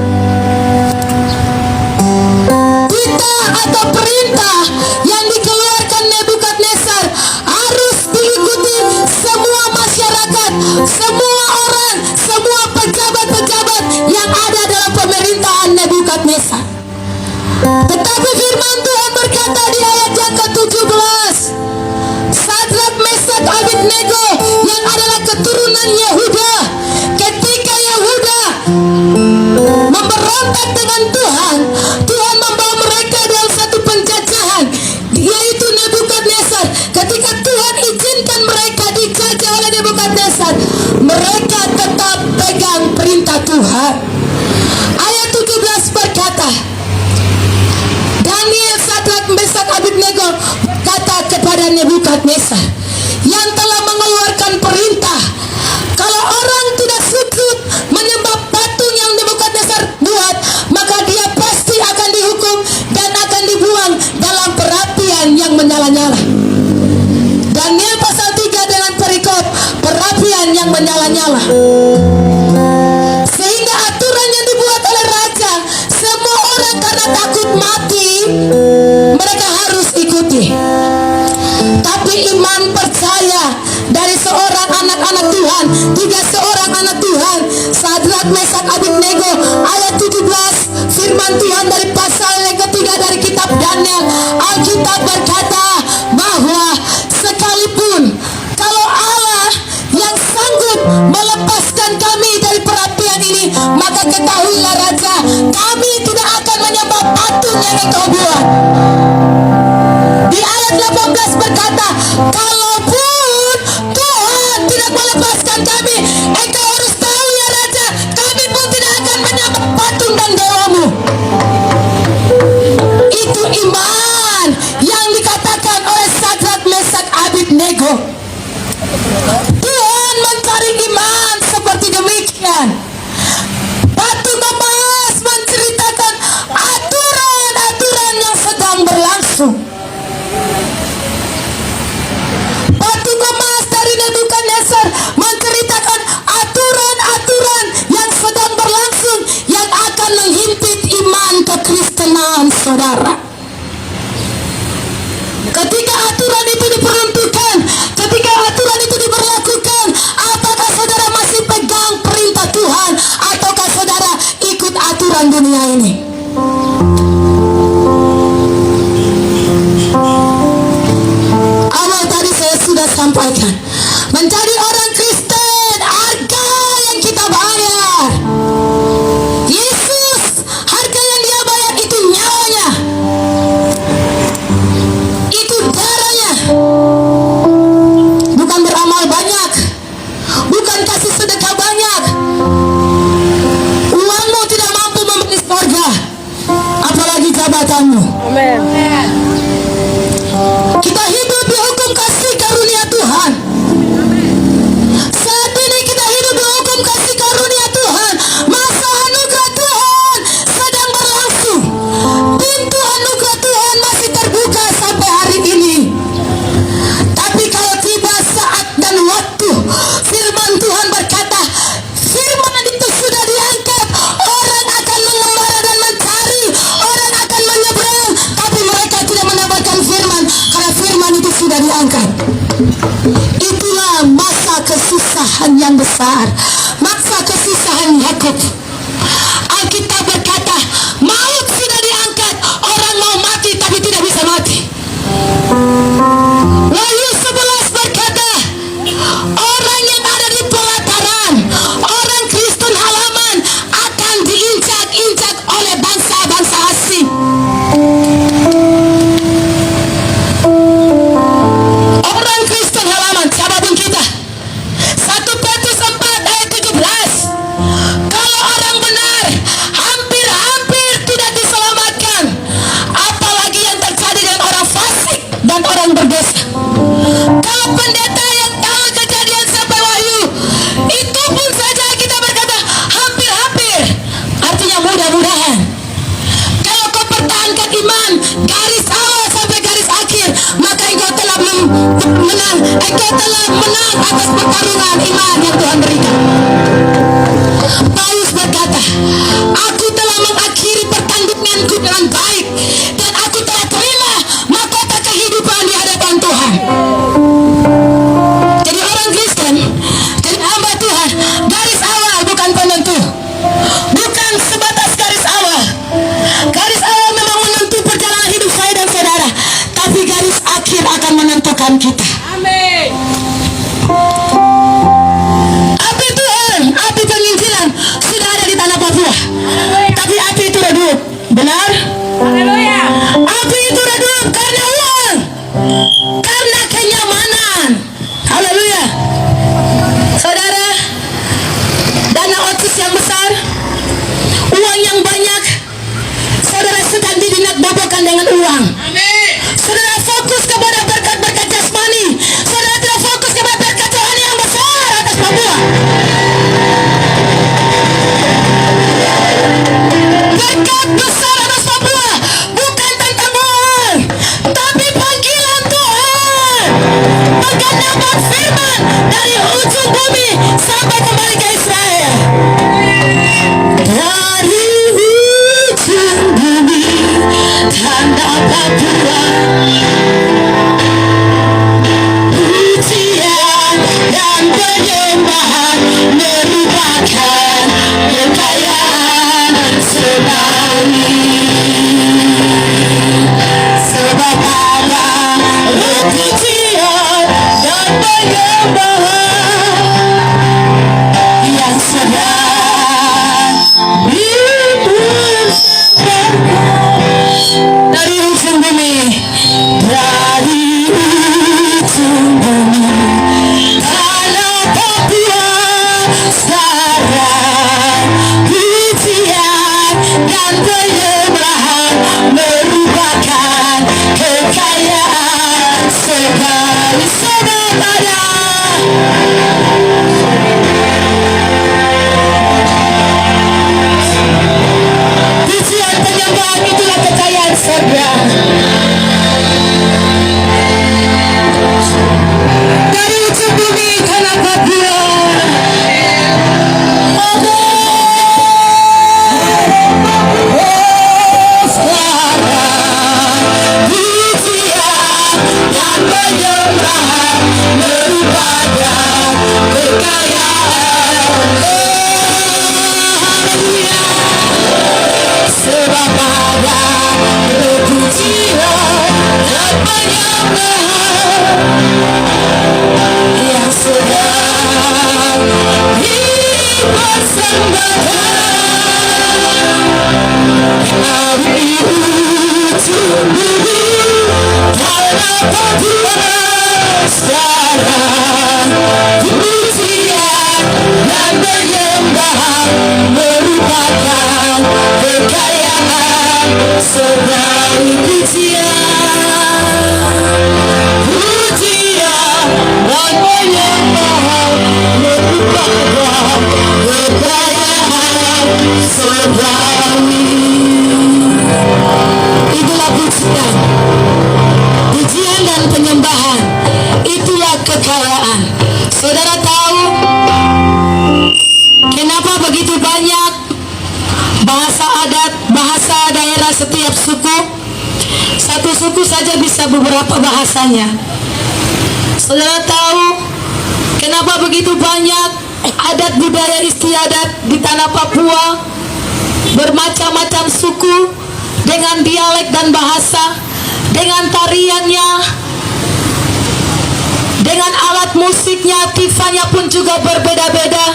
Titah atau perintah yang dikeluarkan Nebukadnezar harus diikuti semua masyarakat, semua orang, semua pejabat-pejabat yang ada dalam pemerintahan Nebukadnezar. Tetapi firman Tuhan berkata di ayat yang ke-17, Sadrak, Mesak, Abednego yang adalah keturunan Yehuda, ketika Yehuda memberontak dengan Tuhan, Tuhan membawa mereka dalam satu penjajahan, yaitu Nebukadnezar. Ketika Tuhan izinkan mereka dijajah oleh Nebukadnezar, mereka tetap pegang perintah Tuhan. Ayat 17 berkata, Daniel, Sadrak, Mesak, Abednego berkata kepada Nebukadnezar yang telah mengeluarkan perintah, kalau orang tidak sujud menyembah patung yang Nebukadnezar buat, maka dia pasti akan dihukum dan akan dibuang dalam perapian yang menyala-nyala. Daniel pasal 3 dengan perikop perapian yang menyala-nyala. Sehingga aturan yang dibuat oleh raja, semua orang karena takut mati, mereka harus ikuti. Tapi iman percaya dari seorang anak-anak Tuhan, 3 seorang anak Tuhan, Sadrak, Mesak, Abednego, ayat 17, firman Tuhan dari pasal yang ketiga dari kitab Daniel, Alkitab berkata bahwa sekalipun kalau Allah yang sanggup melepaskan kami dari perapian ini, maka ketahuilah raja, kami tidak akan menyembah patung yang engkau buat. Di ayat 18 berkata, kalaupun Tuhan tidak melepaskan kami, engkau harus tahu ya raja, kami pun tidak akan menyembah patung dan dewamu. Itu iman yang dikatakan oleh Sadrak, Mesak, Abednego. Tuhan mencari iman seperti demikian. Patung emas menceritakan aturan-aturan yang sedang berlangsung. Patung emas dari Nebukadnezar menceritakan aturan-aturan yang sedang berlangsung yang akan menghimpit iman kekristenan saudara. Ketika aturan itu diperuntukkan, ketika aturan itu diberlakukan, apakah saudara masih pegang perintah Tuhan ataukah saudara ikut aturan dunia ini? Awal tadi saya sudah sampaikan, menjadi orang Kristen harga yang kita bayar. Yesus, harga yang dia bayar itu nyawanya, itu darahnya. Bukan beramal banyak, bukan kasih sedekah banyak. Uangmu tidak mampu membeli surga, apalagi jabatanmu. Amen. Kita hidup di hukum kasih karunia Tuhan. Saat ini kita hidup di hukum kasih karunia Tuhan. Masa anugerah Tuhan sedang berlangsung. Pintu anugerah Tuhan masih terbuka sampai hari ini. Tapi kalau tiba saat dan waktu, firman Tuhan berkata, firman itu sudah diangkat, orang akan mengembara dan mencari, orang akan menyeberang, tapi mereka tidak mendapatkan firman karena firman itu sudah diangkat. Itulah dalam masa kesusahan yang besar, masa kesusahan Yakub, Alkitab berkata maut sudah diangkat, orang mau mati tapi tidak bisa mati. Wahyu 11 berkata orang yang ada di pelataran, orang Kristen halaman akan diinjak-injak oleh bangsa-bangsa asing. Orang Kristen halaman, siapapun kita. 1 Petrus 4 ayat 17. Kalau orang benar hampir-hampir tidak diselamatkan, apalagi yang terjadi dengan orang fasik dan orang berdosa. Kalau pendeta yang tahu kejadian sampai Wahyu, itu pun saja kita berkata hampir-hampir, artinya mudah-mudahan. Kalau kau pertahankan iman garis awal sampai garis akhir, maka engkau telah menang. Engkau telah menang atas pertarungan iman yang Tuhan berikan. Paulus berkata, aku telah mengakhiri pertandinganku dengan baik, dan aku telah terima mahkota kehidupan di hadapan Tuhan. Jadi orang Kristen, jadi hamba Tuhan, garis awal bukan penentu, bukan sebatas garis awal. Garis awal memang menentu perjalanan hidup saya dan saudara, tapi garis akhir akan menentukan kita. Amin. Api Tuhan, api penginjilan sudah ada di tanah Papua, tapi api itu redup. Benar? Haleluya. Api itu redup karena uang, karena kenyamanan. Haleluya. Saudara, dana otsus yang besar, uang yang banyak, saudara sedang didinakbobokan dengan uang. Amin. Saudara fokus kepada berkat-berkat jasmani, saudara tidak fokus kepada berkat Tuhan yang besar atas Papua. Berkat besar atas Papua bukan tentang uang, tapi panggilan Tuhan, penggenapan firman dari ujung bumi sampai kembali ke Israel. Dari ujung bumi tanah Papua, pujian dan penyembahan merupakan kekayaan Sebawi. Sebab ada pujian dan penyembahan yang sedang dipersembahkan dari ujung bumi, dari ujung bumi tanah Papua sekarang, pujian dan penyembahan merupakan kekayaan sekali saudara. Pujian penyembahan itulah kekayaan surga. Dari ujung bumi tanah Papua, sekarang pujian dan penyembahan merupakan kekayaan. Haleluya. Sebab ada pujian dan penyembahan yang sedang dipersembahkan dari ujung bumi tanah Papua sekarang, pujian dan penyembahan merupakan kekayaan Sebawi. Pujian dan penyembahan merupakan kekayaan Sebawi. Itulah pujian, pujian dan penyembahan, itulah kekayaan. Saudara tahu kenapa begitu banyak bahasa adat, bahasa daerah setiap suku? Satu suku saja bisa beberapa bahasanya. Saudara tahu begitu banyak adat budaya istiadat di tanah Papua, bermacam-macam suku dengan dialek dan bahasa, dengan tariannya, dengan alat musiknya, tifanya pun juga berbeda-beda,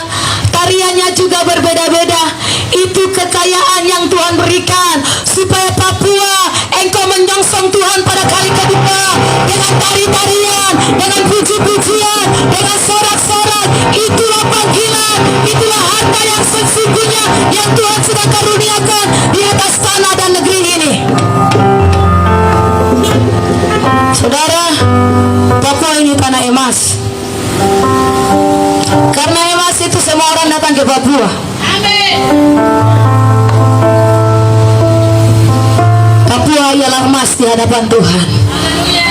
tariannya juga berbeda-beda. Itu kekayaan yang Tuhan berikan supaya Papua engkau menyongsong Tuhan pada kali kedua dengan tari-tarian, dengan puji-pujian, dengan sorak-sorak. Itulah panggilan, itulah harta yang sesungguhnya yang Tuhan sudah karuniakan di atas tanah dan negeri ini. Saudara, Papua ini tanah emas. Karena emas itu semua orang datang ke Papua. Amin. Papua ialah emas di hadapan Tuhan. Haleluya.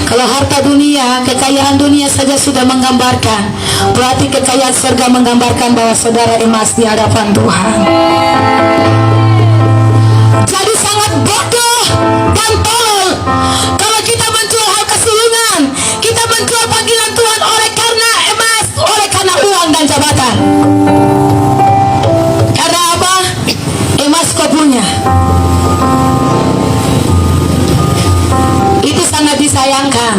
Kalau harta dunia, kekayaan dunia saja sudah menggambarkan, berarti kekayaan surga menggambarkan bahwa saudara emas di hadapan Tuhan. Jadi sangat bodoh dan tolol kalau kita menjual hal kesulungan, kita menjual panggilan Tuhan oleh karena emas, oleh karena uang dan jabatan. Karena apa? Emas kau punya. Itu sangat disayangkan.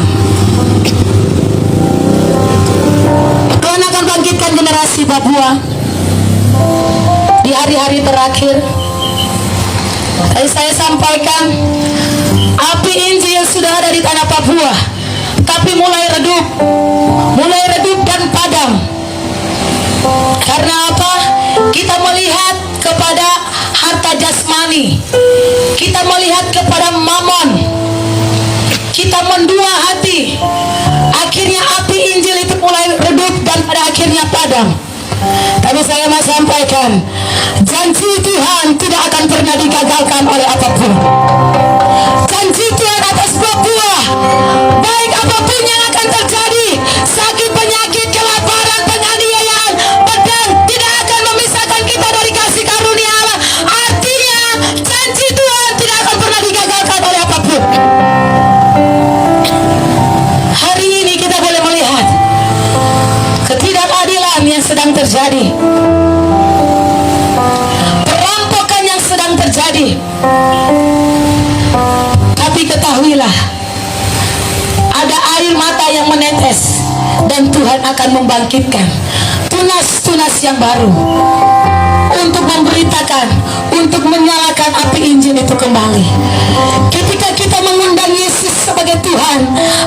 Tuhan akan bangkitkan generasi Papua di hari-hari terakhir. Tadi saya sampaikan, api Injil sudah ada di tanah Papua, tapi mulai redup dan padam. Karena apa? Kita melihat kepada harta jasmani, kita melihat kepada mamon, kita mendua hati. Akhirnya api Injil itu mulai redup dan pada akhirnya padam. Tapi saya mau sampaikan, janji Tuhan tidak akan pernah digagalkan oleh apapun. Janji Tuhan atas Papua, baik apapun yang akan terjadi, sakit, penyakit, kelaparan, penganiayaan, pedang, tidak akan memisahkan kita dari kasih karunia Allah. Artinya janji Tuhan tidak akan pernah digagalkan oleh apapun. Hari ini kita boleh melihat ketidakadilan yang sedang terjadi, perampokan yang sedang terjadi. Tapi ketahuilah, ada air mata yang menetes dan Tuhan akan membangkitkan tunas-tunas yang baru untuk memberitakan, untuk menyalakan api Injil itu kembali. Ketika kita mengundang Yesus sebagai Tuhan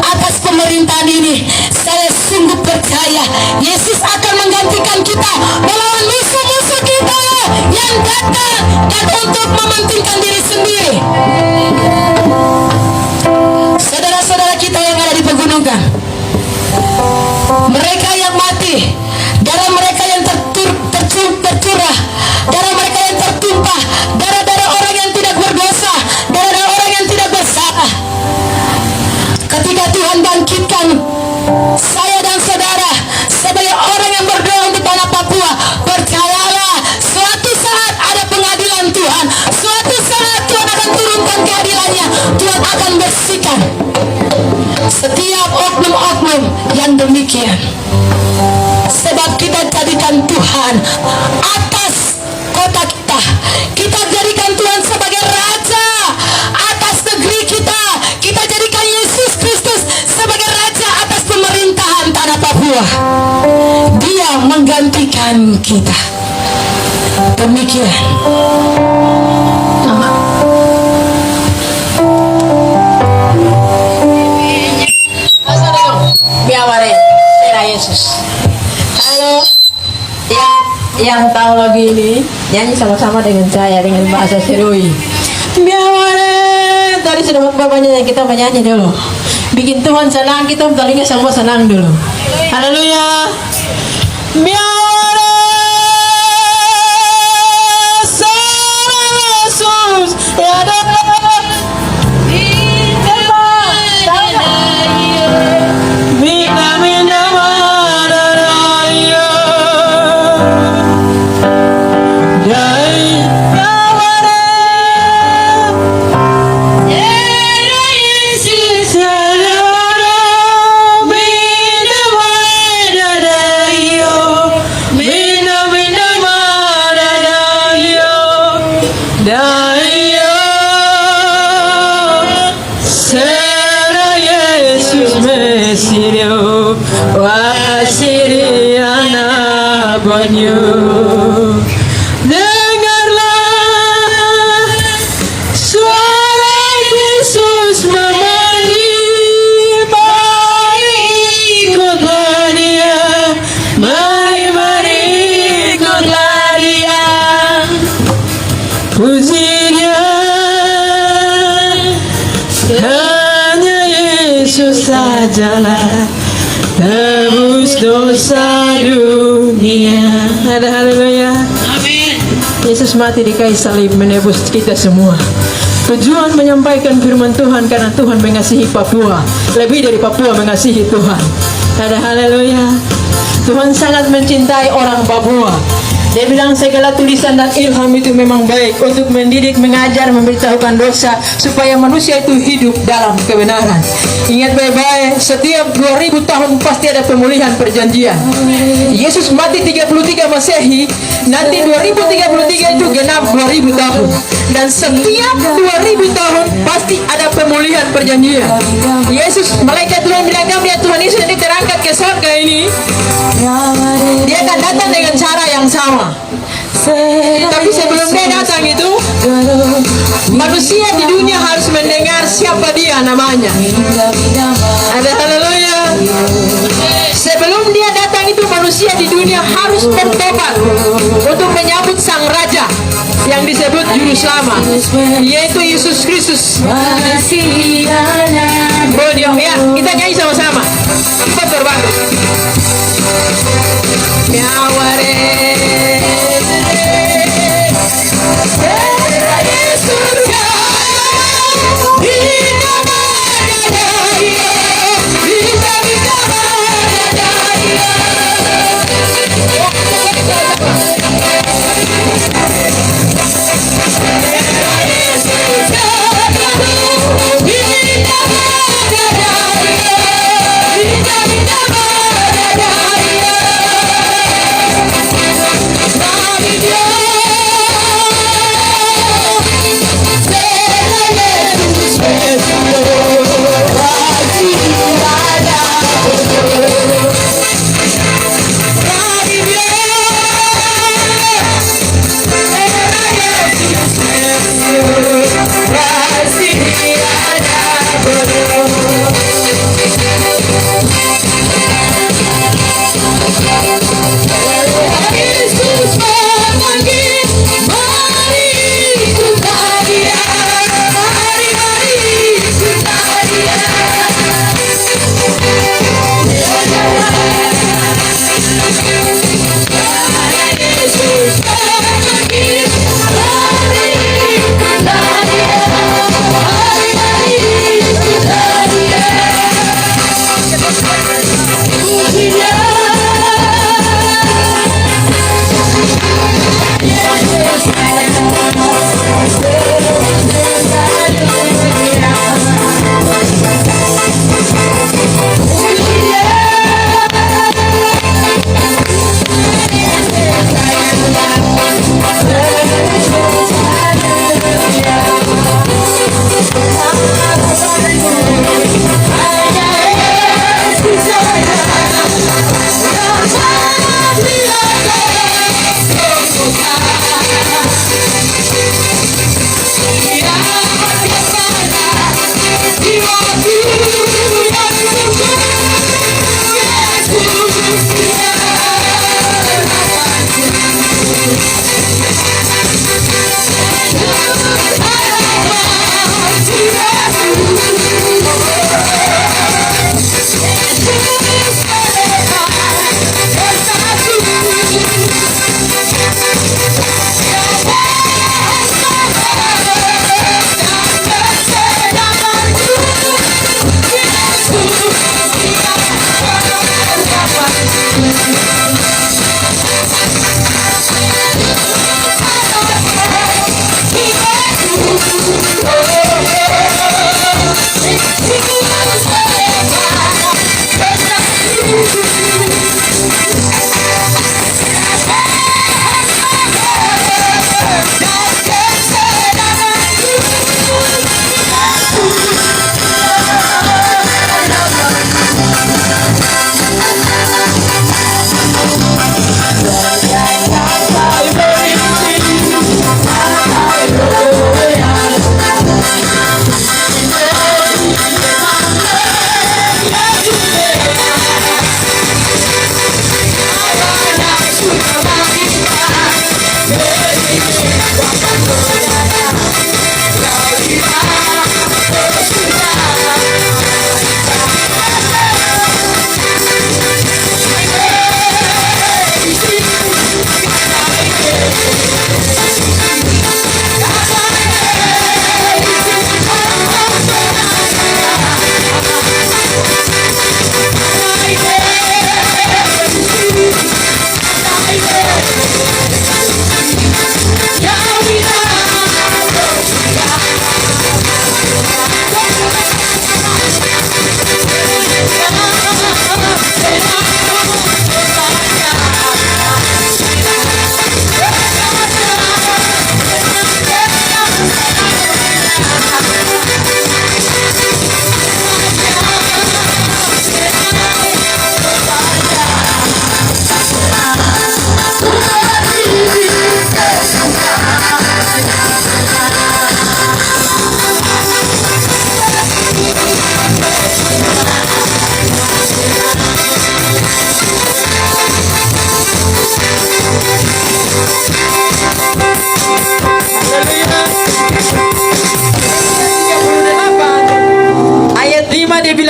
atas pemerintahan ini, saya sungguh percaya Yesus akan menggantikan kita melawan musuh-musuh kita yang datang dan untuk mementingkan diri sendiri. Saudara-saudara kita yang ada di pegunungan, mereka yang mati, darah mereka yang tercurah, darah mereka yang tertumpah, darah-darah orang yang tidak berdosa, darah-darah orang yang tidak bersalah. Ketika Tuhan bangkitkan saya dan saudara sebagai orang yang berdoa untuk tanah Papua, percayalah, suatu saat ada pengadilan Tuhan, suatu saat Tuhan akan turunkan keadilannya. Tuhan akan bersihkan setiap oknum-oknum yang demikian. Sebab kita jadikan Tuhan atas kota kita, kita jadikan Tuhan sebagai Raja atas negeri kita, kita jadikan Yesus Kristus sebagai Raja atas pemerintahan tanah Papua. Dia menggantikan kita. Demikian. Biaware, era Yesus. Halo, yang tahu lagu ini nyanyi sama-sama dengan saya dengan bahasa Serui. Biaware, tadi sudah bapaknya kita menyanyi dulu. Bikin Tuhan senang, kita tadinya semua senang dulu. Haleluya. Biaware, sama Yesus, ya ada. kasih anak banyu. Dengarlah suara Yesus memanggil, mari ikutlah Dia, mari ikutlah Dia, puji Dia, hanya Yesus sajalah tebus dosa dunia. Ada haleluya. Amin. Yesus mati di kayu salib menebus kita semua. Tujuan menyampaikan firman Tuhan karena Tuhan mengasihi Papua lebih dari Papua mengasihi Tuhan. Ada haleluya. Tuhan sangat mencintai orang Papua. Dia bilang segala tulisan dan ilham itu memang baik untuk mendidik, mengajar, memberitahukan dosa supaya manusia itu hidup dalam kebenaran. Ingat baik-baik, setiap 2000 tahun pasti ada pemulihan perjanjian. Yesus mati 33 Masehi, nanti 2033 itu genap 2000 tahun. Dan setiap 2000 tahun pasti ada pemulihan perjanjian. Yesus, malaikat Tuhan bilang, kamu lihat Tuhan Yesus nanti terangkat ke surga ini. Dia akan datang dengan cara yang sama. Tapi sebelum dia datang itu, manusia di dunia harus mendengar siapa dia namanya. Ada haleluya. Sebelum dia datang itu, manusia di dunia harus bertobat untuk menyambut sang raja yang disebut juru selamat, yaitu Yesus Kristus. Podium ya, kita nyanyi sama-sama. Cepat berbantu.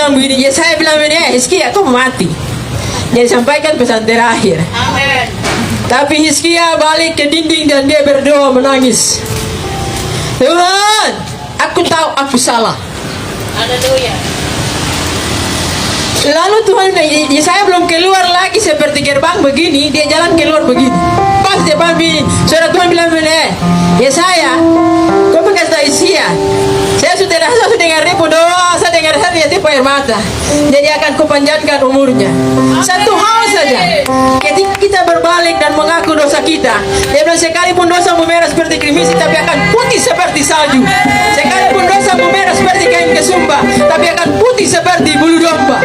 bilang begini, Yesaya bilang begini, Hizkia kau mati. Dia sampaikan pesan terakhir. Amin. Tapi Hizkia balik ke dinding dan dia berdoa menangis. Tuhan, aku tahu aku salah. Haleluya. Lalu Tuhan bilang, Yesaya belum keluar lagi seperti gerbang begini, dia jalan keluar begini. Pas depan begini, saudara Tuhan bilang begini, Yesaya, kau berkata Isia, saya sudah dengar dia doa, saya dengar dia tipe air mata. Jadi akan kupanjatkan umurnya. Satu hal saja, ketika kita berbalik dan mengaku dosa kita, dia bilang sekalipun dosa merah seperti krimisi, tapi akan putih seperti salju. Sekalipun dosa merah seperti kain kesumba, tapi akan putih seperti bulu domba.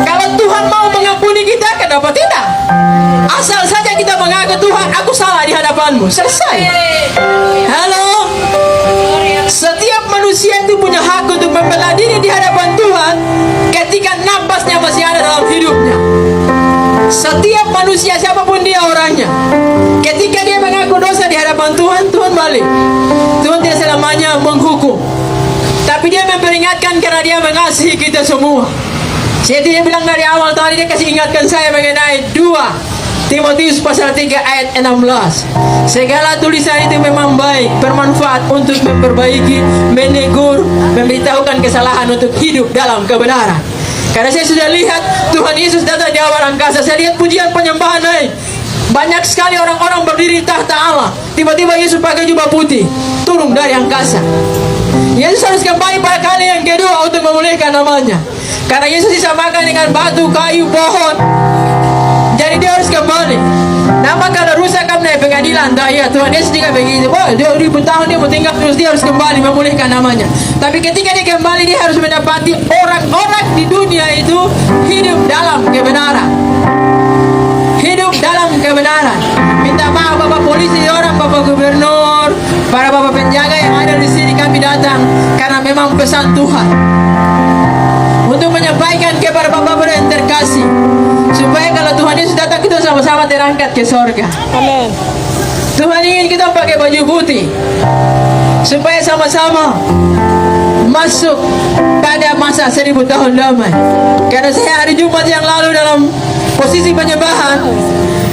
Kalau Tuhan mau mengampuni kita, kenapa tidak? Asal saja kita mengaku, Tuhan, aku salah di hadapanmu. Selesai. Halo. Setiap manusia itu punya hak untuk membela diri di hadapan Tuhan ketika napasnya masih ada dalam hidupnya. Setiap manusia, siapapun dia orangnya, ketika dia mengaku dosa di hadapan Tuhan, Tuhan balik. Tuhan tidak selamanya menghukum, tapi dia memperingatkan karena dia mengasihi kita semua. Saya tidak bilang dari awal tadi, dia kasih ingatkan saya mengenai 2 Timotius pasal 3 ayat 16. Segala tulisan itu memang baik, bermanfaat untuk memperbaiki, menegur, memberitahukan kesalahan untuk hidup dalam kebenaran. Karena saya sudah lihat Tuhan Yesus datang di awal angkasa. Saya lihat pujian penyembahan naik. Banyak sekali orang-orang berdiri tahta Allah. Tiba-tiba Yesus pakai jubah putih turun dari angkasa. Yesus harus kembali pada kali yang kedua untuk memulihkan namanya. Karena Yesus disamakan dengan batu, kayu, pohon. Jadi dia harus kembali. Nama kalau rusak kan naik pengadilan, tak ya Tuhan Yesus juga begitu. Wah, 2000 tahun dia mau tinggal terus, dia harus kembali memulihkan namanya. Tapi ketika dia kembali, dia harus mendapati orang-orang di dunia itu hidup dalam kebenaran. Hidup dalam kebenaran. Minta maaf Bapak polisi, orang Bapak gubernur, para Bapak penjaga yang ada di sini, kami datang karena memang pesan Tuhan untuk menyampaikan kepada Bapak yang terkasih, supaya kalau Tuhan Yesus datang kita sama-sama terangkat ke sorga. Amin. Tuhan ingin kita pakai baju putih supaya sama-sama masuk pada masa 1000 tahun damai. Karena saya hari Jumat yang lalu dalam posisi penyembahan,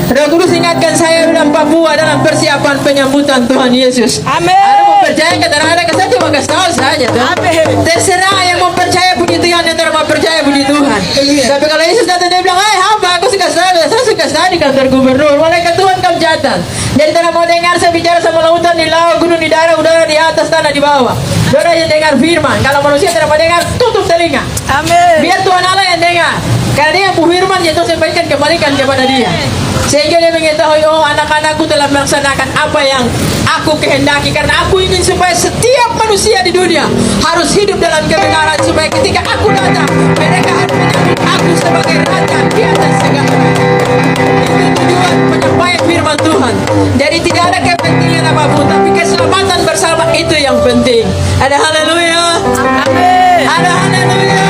Roh Kudus ingatkan saya dalam Papua dalam persiapan penyambutan Tuhan Yesus. Amin. Ada mau percaya kata ada saya cuma kasih tahu saja. Amin. Terserah yang mau percaya puji Tuhan dan tidak mau percaya puji Tuhan. Tapi kalau Yesus datang dia bilang, hai hamba, aku suka saya suka di kantor gubernur. Malaikat Tuhan kamu catat. Jadi tidak mau dengar saya bicara sama lautan di laut, gunung di darat, udara di atas, tanah di bawah. Saudara yang dengar firman. Kalau manusia tidak mau dengar, tutup telinga. Amin. Biar Tuhan Allah yang dengar. Karena dia yang firman, dia Tuhan sampaikan, kembalikan kepada dia. Sehingga dia mengetahui, oh anak-anakku telah melaksanakan apa yang aku kehendaki. Karena aku ingin supaya setiap manusia di dunia harus hidup dalam kebenaran. Supaya ketika aku datang, mereka harus menyambut aku sebagai raja di atas segala. Itu tujuan penyampaian firman Tuhan. Jadi tidak ada kepentingan apapun, tapi keselamatan bersama itu yang penting. Ada haleluya. Amin. Ada haleluya.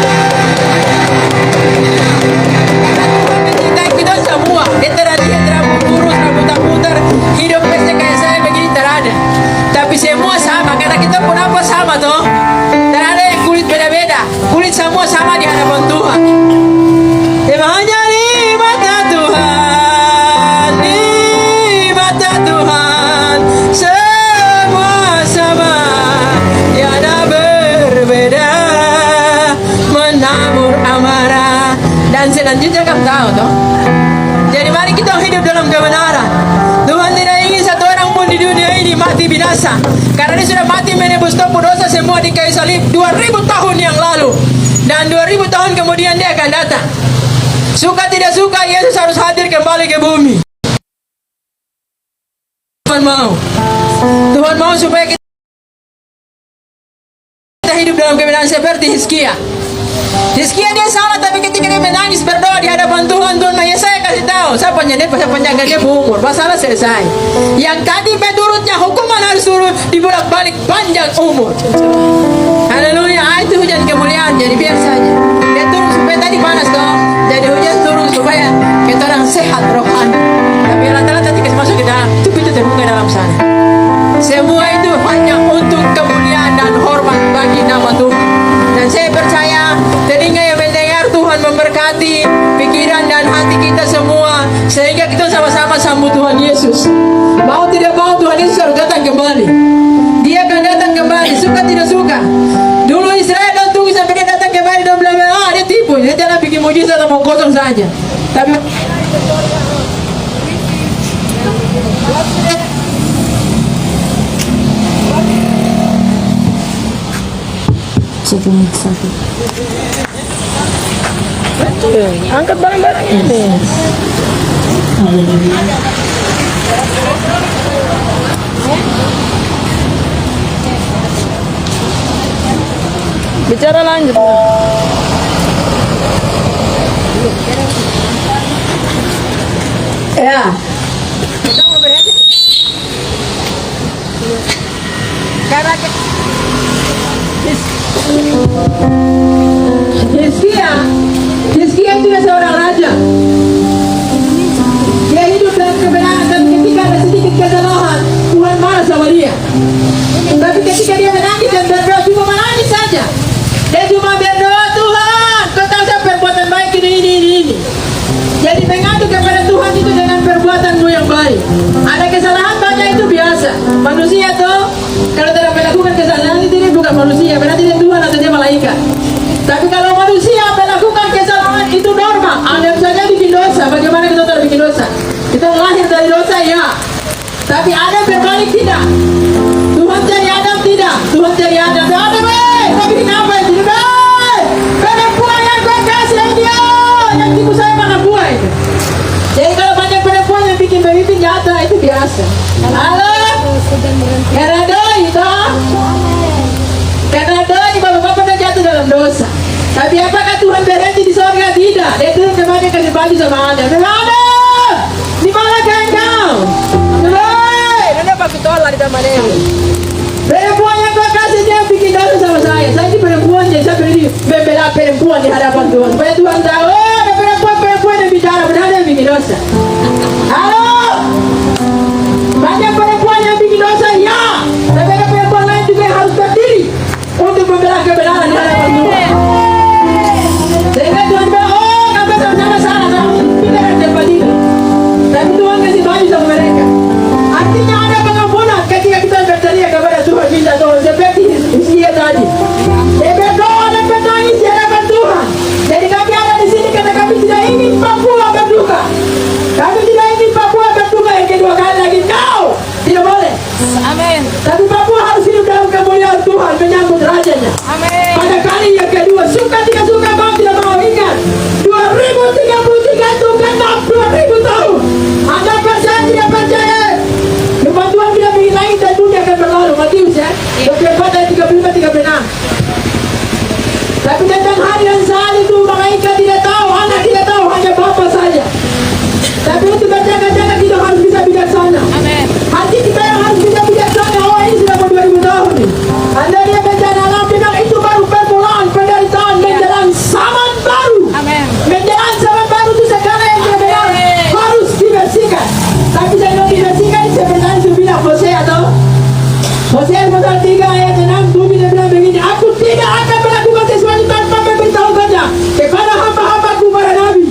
Karena Tuhan mencintai kita semua. Dia tidak kurus, rambut putar, hidup pasti kayak saya begini terada. Tapi semua sama, karena kita pun apa sama toh. Tidak ada yang kulit beda-beda. Kulit semua sama di hadapan Tuhan. Hanya di mata Tuhan, di mata Tuhan semua sama, tiada berbeda, menabur amarah. Dan selanjutnya kamu tahu toh. Jadi mari kita hidup dalam kebenaran. Tuhan tidak ingin satu orang pun di dunia ini mati binasa. Karena dia sudah mati menebus topeng dosa semua di kayu salib 2000 tahun yang lalu. Dan 2000 tahun kemudian dia akan datang. Suka tidak suka, Yesus harus hadir kembali ke bumi. Tuhan mau supaya kita hidup dalam kebenaran seperti Hizkia. Hizkia dia salah, tapi ketika dia menangis berdoa di hadapan Tuhan, Tuhan saya kasih tahu, saya penjaga dia berumur, masalah selesai. Yang tadi menurutnya hukuman harus turun dibolak-balik panjang umur. Haleluya, itu hujan kemuliaan, jadi biar saja. Dia turun supaya tadi panas dong, jadi hujan turun supaya kita orang sehat rohani. Tapi rata-rata dikasih masuk ke dalam, itu pintu terbuka dalam sana. Semua itu hanya untuk kemuliaan dan hormat bagi nama Tuhan. Dan saya percaya sambut Tuhan Yesus. Mau tidak mau Tuhan Yesus harus datang kembali. Dia akan datang kembali, suka tidak suka. Dulu Israel dan tunggu sampai dia datang kembali dan bilang, dia tipu, dia jangan bikin mujizat atau mau kosong saja. Tapi angkat barang-barangnya. Bicara lanjut. Ya. Kita mau berhenti. Karena Hizkia tidak seorang raja. Dia hidup dalam kebenaran dan ketika ada sedikit kesalahan, Tuhan marah sama dia. Tapi ketika dia menangis dan berdoa, cuma menangis saja. Dia cuma berdoa, Tuhan, kau tahu saya perbuatan baik ini. Jadi mengadu kepada Tuhan itu dengan perbuatanmu yang baik. Ada kesalahan banyak itu biasa. Manusia tuh kalau tidak melakukan kesalahan itu dia bukan manusia, berarti dia Tuhan atau dia malaikat. Tapi kalau manusia melakukan kesalahan itu normal. Ada saja bikin dosa. Bagaimana kita tahu bikin dosa? Kita lahir dari dosa ya. Tapi Adam berbalik tidak. Tuhan cari Adam tidak. Tuhan cari Adam. Adam kau bikin apa itu? Perempuan yang kau kasih dia. Yang tipu saya makan buah itu. Jadi kalau banyak perempuan yang bikin pemimpin nyata itu biasa. Halo? Karena doi toh. Karena doi bapak-bapak dah jatuh dalam dosa. Tapi apakah Tuhan berhenti di surga? Tidak. Dia turun kemana kasih baju sama Anda. Ada. Di mana kau? Ada apa kita lari sama dia? Perempuan yang kau kasih dia bikin dosa sama saya. Saya ini perempuan jadi saya berdiri membela perempuan di hadapan Tuhan. Supaya Tuhan tahu, ada perempuan yang bicara benar yang bikin dosa. Halo? Banyak perempuan yang bikin dosa, ya. Tapi ada perempuan lain juga yang harus berdiri untuk membela kebenaran di hadapan Tuhan. Sehingga Tuhan bilang, kamu sama-sama salah, kamu pikiran depan itu. Tapi Tuhan kasih baju sama mereka. Artinya ada pengampunan ketika kita berteriak kepada Tuhan minta tolong. Seperti Hizkia tadi. Dia berdoa dan bertangis di hadapan Tuhan. Jadi kami ada di sini karena kami tidak ingin Papua berduka. Kami tidak ingin Papua berduka yang kedua kali lagi. Kau tidak boleh. Amin. Tapi Papua harus hidup dalam kemuliaan Tuhan menyambut rajanya. Amin. Pada kali yang kedua, suka tidak suka, mau tidak mau, ingat 2033 itu genap 2000 tahun. Anda percaya tidak percaya? Firman Tuhan tidak bikin langit dan dunia akan berlalu. Matius ya 24 ayat 35-36. Tapi tentang hari dan saat itu malaikat tidak tahu, anak tidak tahu, hanya Bapa saja. Tapi untuk berjaga-jaga kita harus bisa bijaksana. Amin. Hati kita yang harus bisa bijaksana. Ini sudah 2000 tahun nih. Anda lihat bencana alam bilang itu baru permulaan penderitaan menjelang zaman baru. Amin. Menjelang zaman baru itu segala yang benar harus dibersihkan. Tapi saya mau dibersihkan sebenarnya itu bilang Hosea atau Hosea pasal 3 ayat 6-7 dia bilang begini, aku tidak akan melakukan sesuatu tanpa memberitahukannya kepada hamba-hambaku para nabi.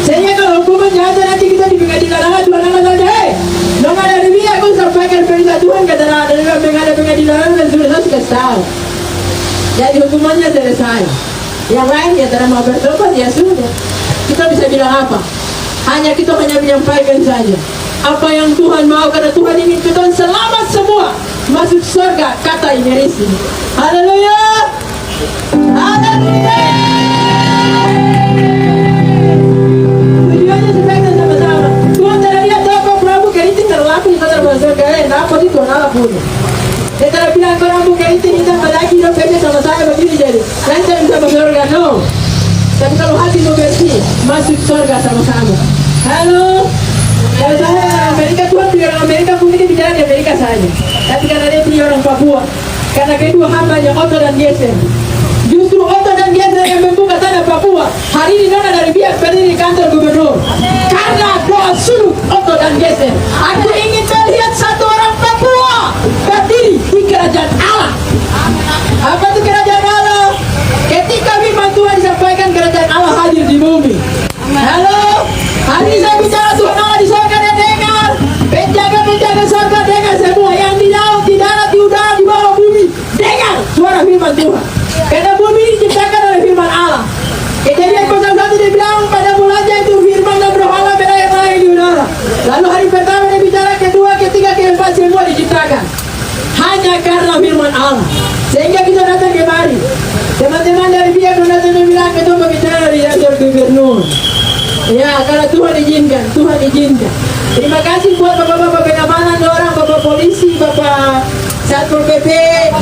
Sehingga kalau hukuman jahat nanti kita di pengadilan Tuhan akan saja, dong ada nabi aku sampaikan berita Tuhan kata ada pengadilan dan sudah saya kasih tahu. Jadi hukumannya selesai. Yang lain ya tidak mau bertobat ya sudah. Kita bisa bilang apa? Kita hanya menyampaikan saja apa yang Tuhan mau, karena Tuhan ingin kita selamat semua masuk surga kata Inerisi. Haleluya. Haleluya. Tujuannya supaya kita sama-sama. Tuhan tidak lihat apa Prabu Keriting terlaku di kota surga. Apa itu Tuhan Allah punya. Dia tidak bilang Prabu Keriting kita lagi hidup kerja sama saya begini jadi. Lain saya bisa masuk surga, no. Tapi kalau hati mau bersih, masuk surga sama-sama. Halo. Kalau saya Amerika, Tuhan bilang Amerika mungkin bicara di Amerika saja. Tapi karena dia punya orang Papua, karena kedua hambanya Otto dan Geser. Justru Otto dan Geser yang membuka tanah Papua. Hari ini Nona dari biak berdiri di kantor gubernur. Karena doa suruh Otto dan Geser. Aku ingin melihat satu orang Papua berdiri di kerajaan Allah. Apa itu kerajaan Allah? Ketika firman Tuhan disampaikan, kerajaan Allah hadir di bumi. Halo, hari ini saya bicara Tuhan Allah di surga dan izinkan, Tuhan izinkan. Terima kasih buat bapak-bapak pengamanan orang, bapak polisi, bapak Satpol PP,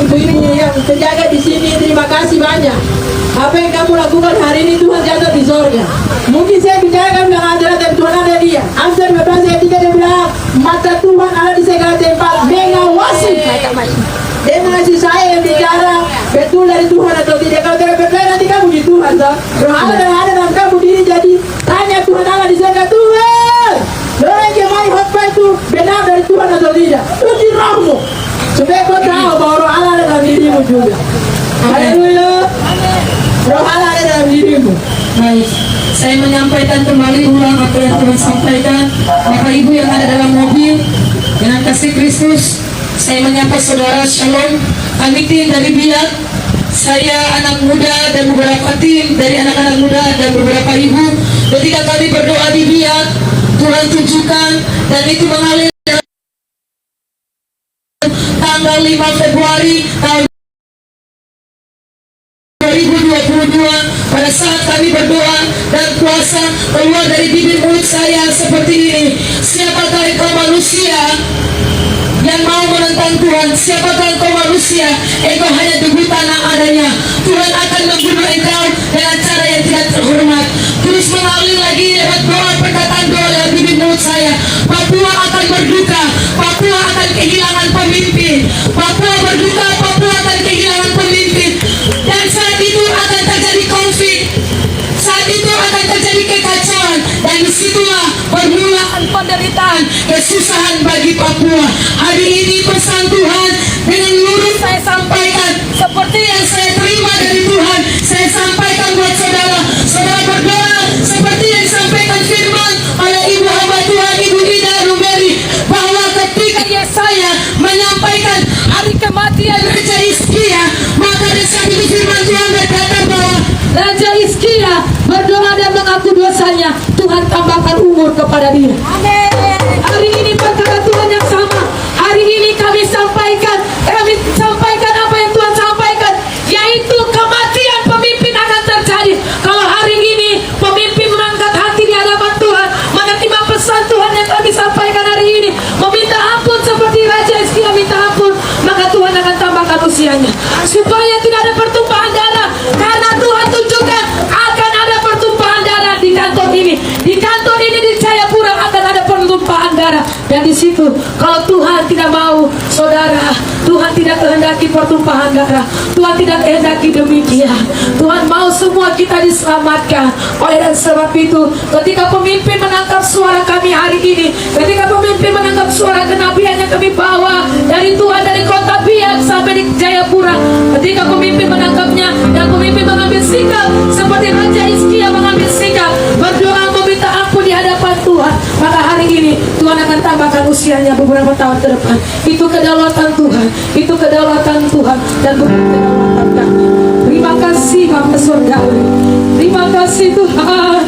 ibu-ibu yang terjaga di sini. Terima kasih banyak. Apa yang kamu lakukan hari ini Tuhan catat di sorga. Mungkin saya bicarakan dengan ajaran tapi Tuhan ada dia. Amsal 12 ayat 3 dia bilang, mata Tuhan ada di segala tempat mengawasi. Dia mengasih saya yang bicara betul dari Tuhan atau tidak. Kalau tidak betul nanti kamu di Tuhan. Roh Allah dan ada dalam kamu diri jadi tanya Tuhan Allah di surga, Tuhan, orang yang main khotbah itu benar dari Tuhan atau tidak? Uji rohmu supaya kau tahu bahwa roh Allah ada dalam dirimu juga. Haleluya. Roh Allah ada dalam dirimu. Baik, saya menyampaikan kembali ulang apa yang Tuhan sampaikan. Bapak Ibu yang ada dalam mobil, dengan kasih Kristus, saya menyapa saudara Shalom. Kami tim dari Biak, saya anak muda dan beberapa tim dari anak-anak muda dan beberapa ibu. Ketika kami berdoa di Biak, Tuhan tunjukkan dan itu mengalir tanggal 5 Februari tahun 2022 pada saat kami berdoa dan puasa, keluar dari bibir mulut saya seperti ini. Siapakah engkau manusia yang mau menentang Tuhan? Siapakah engkau manusia? Engkau hanya debu tanah adanya. Tuhan akan membunuh engkau dengan cara yang tidak terhormat. Terus mengalir lagi lewat doa, perkataan doa dalam bibir mulut saya. Papua akan berduka, Papua akan kehilangan pemimpin. Papua berduka, Papua akan kehilangan pemimpin. Dan saat itu akan terjadi konflik, saat itu akan terjadi kekacauan, dan disitulah permulaan penderitaan, kesusahan bagi Papua. Hari ini pesan Tuhan dengan lurus saya sampaikan, seperti yang saya terima dari Tuhan, saya sampaikan buat saudara. Saudara berdoa seperti yang disampaikan firman oleh Ibu hamba Tuhan, Ibu Ida Rumeri, bahwa ketika Yesaya menyampaikan hari kematian Raja Hizkia, maka di saat itu firman Tuhan berkata bahwa Raja Hizkia berdoa dan mengaku dosanya, Tuhan tambahkan umur kepada dia. Amin. Hari ini perkara Tuhan yang sama. Hari ini kami sampaikan apa yang Tuhan sampaikan, yaitu kematian pemimpin akan terjadi. Kalau hari ini pemimpin mengangkat hati di hadapan Tuhan, menerima pesan Tuhan yang kami sampaikan hari ini, meminta ampun seperti Raja Hizkia minta ampun, maka Tuhan akan tambahkan usianya supaya tidak ada pertumpahan darah. Karena Tuhan tunjukkan akan ada pertumpahan darah di kantor ini. Di kantor ini di Jayapura akan ada pertumpahan darah. Dan di situ kalau Tuhan tidak mau, saudara, Tuhan tidak kehendaki pertumpahan darah. Tuhan tidak kehendaki demikian. Tuhan mau semua kita diselamatkan. Oleh dan sebab itu, ketika pemimpin menangkap suara kami hari ini, ketika pemimpin menangkap suara kenabian yang kami bawa dari Tuhan, dari kota Biak sampai di Jayapura, ketika pemimpin menangkapnya dan pemimpin mengambil sikap seperti Raja Hizkia mengambil sikap, berdoa meminta ampun di hadapan Tuhan, maka hari ini Tuhan akan tambahkan usianya beberapa tahun ke depan. Itu kedaulatan Tuhan, itu kedaulatan Tuhan, dan bukan kedaulatan kami. Terima kasih Bapa Surgawi, terima kasih Tuhan.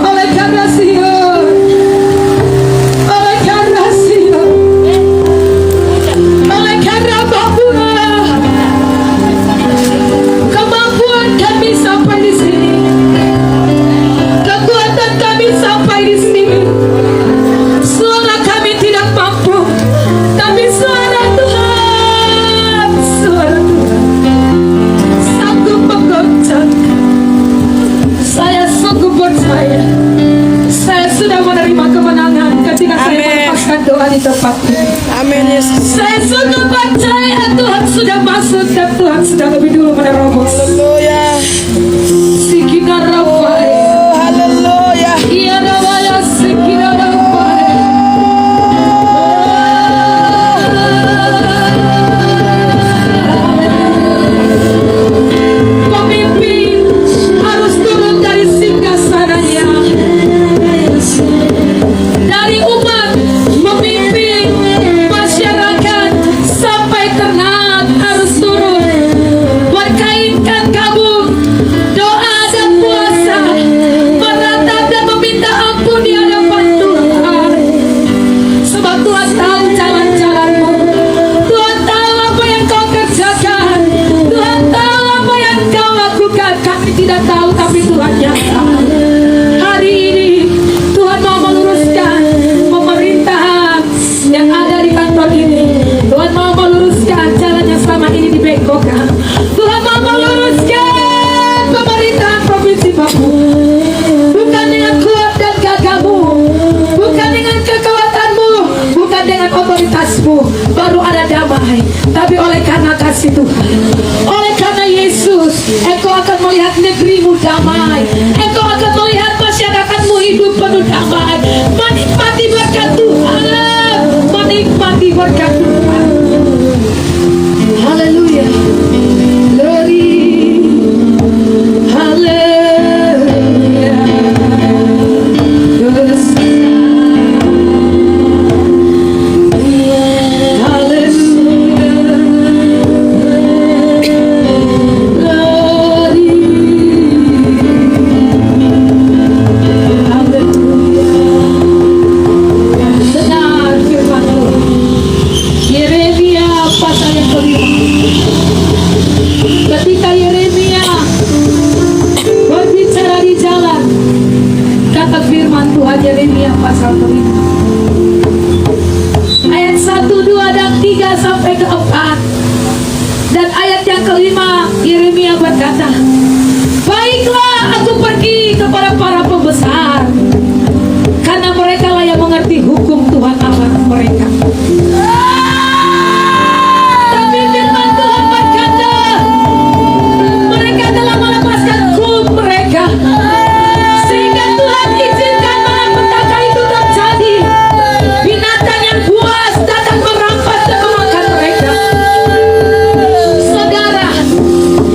Oleh karena Sion, oleh karena Sion, oleh karena Papua, kemampuan kami sampai di sini, kekuatan kami sampai di sini. Suara kami tidak mampu, tapi suara Tuhan, suara Tuhan sanggup menggoncang. Saya sanggup percaya, saya sudah menerima kemenangan ketika saya melepaskan doa di tempat ini. Amin Yesus. Saya sungguh percaya Tuhan sudah masuk dan Tuhan sudah lebih dulu menerobos. Haleluya. Sikina Rabai, Oh, haleluya. Iya Rawaya Sikina Rabai. Pemimpin harus turun dari singgasananya, dari umat, memimpin masyarakat sampai ternak harus turun, berkainkan kabut kasih Tuhan. Oleh karena Yesus, Engkau akan melihat negerimu damai. Engkau akan melihat masyarakatmu hidup penuh damai. Menikmati berkat Tuhan. Menikmati berkat Tuhan. Haleluya. Glory. Haleluya. Ketika Yeremia berbicara di jalan, kata firman Tuhan Yeremia pasal 5 ayat 1, 2, dan 3 sampai ke 4. Dan ayat yang kelima, Yeremia berkata, baiklah aku pergi kepada para pembesar, karena mereka lah yang mengerti hukum Tuhan Allah mereka. Tapi firman Tuhan berkata, mereka telah melepaskan kut mereka, sehingga Tuhan izinkan malapetaka itu terjadi. Binatang yang buas datang merampas dan memakan mereka. Saudara,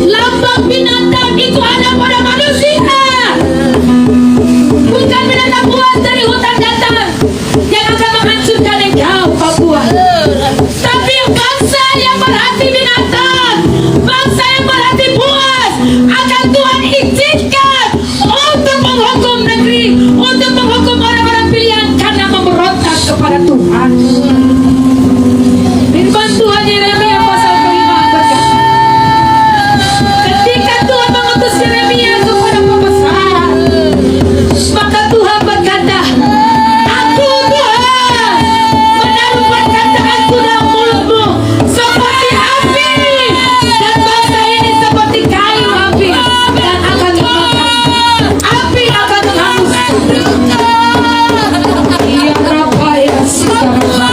lambang binatang itu ada pada manusia, bukan binatang buas dari hutan datang yang akan menghancurkan engkau, Papua. Tapi bangsa yang berhati binatang, bangsa yang berhati buas, akan Tuhan izinkan untuk menghukum negeri, untuk menghukum orang-orang pilihan karena memberontak kepada Tuhan. Firman Tuhan Yeremia pasal 5 berkata, ketika Tuhan mengutus Yeremia kepada pembesar, maka Tuhan berkata, aku Tuhan menaruh perkataanku dalam mulutmu seperti api, dan bangsa ini seperti kayu api, dan akan terbakar. Api akan menghanguskan. Ia berapa ya sekarang?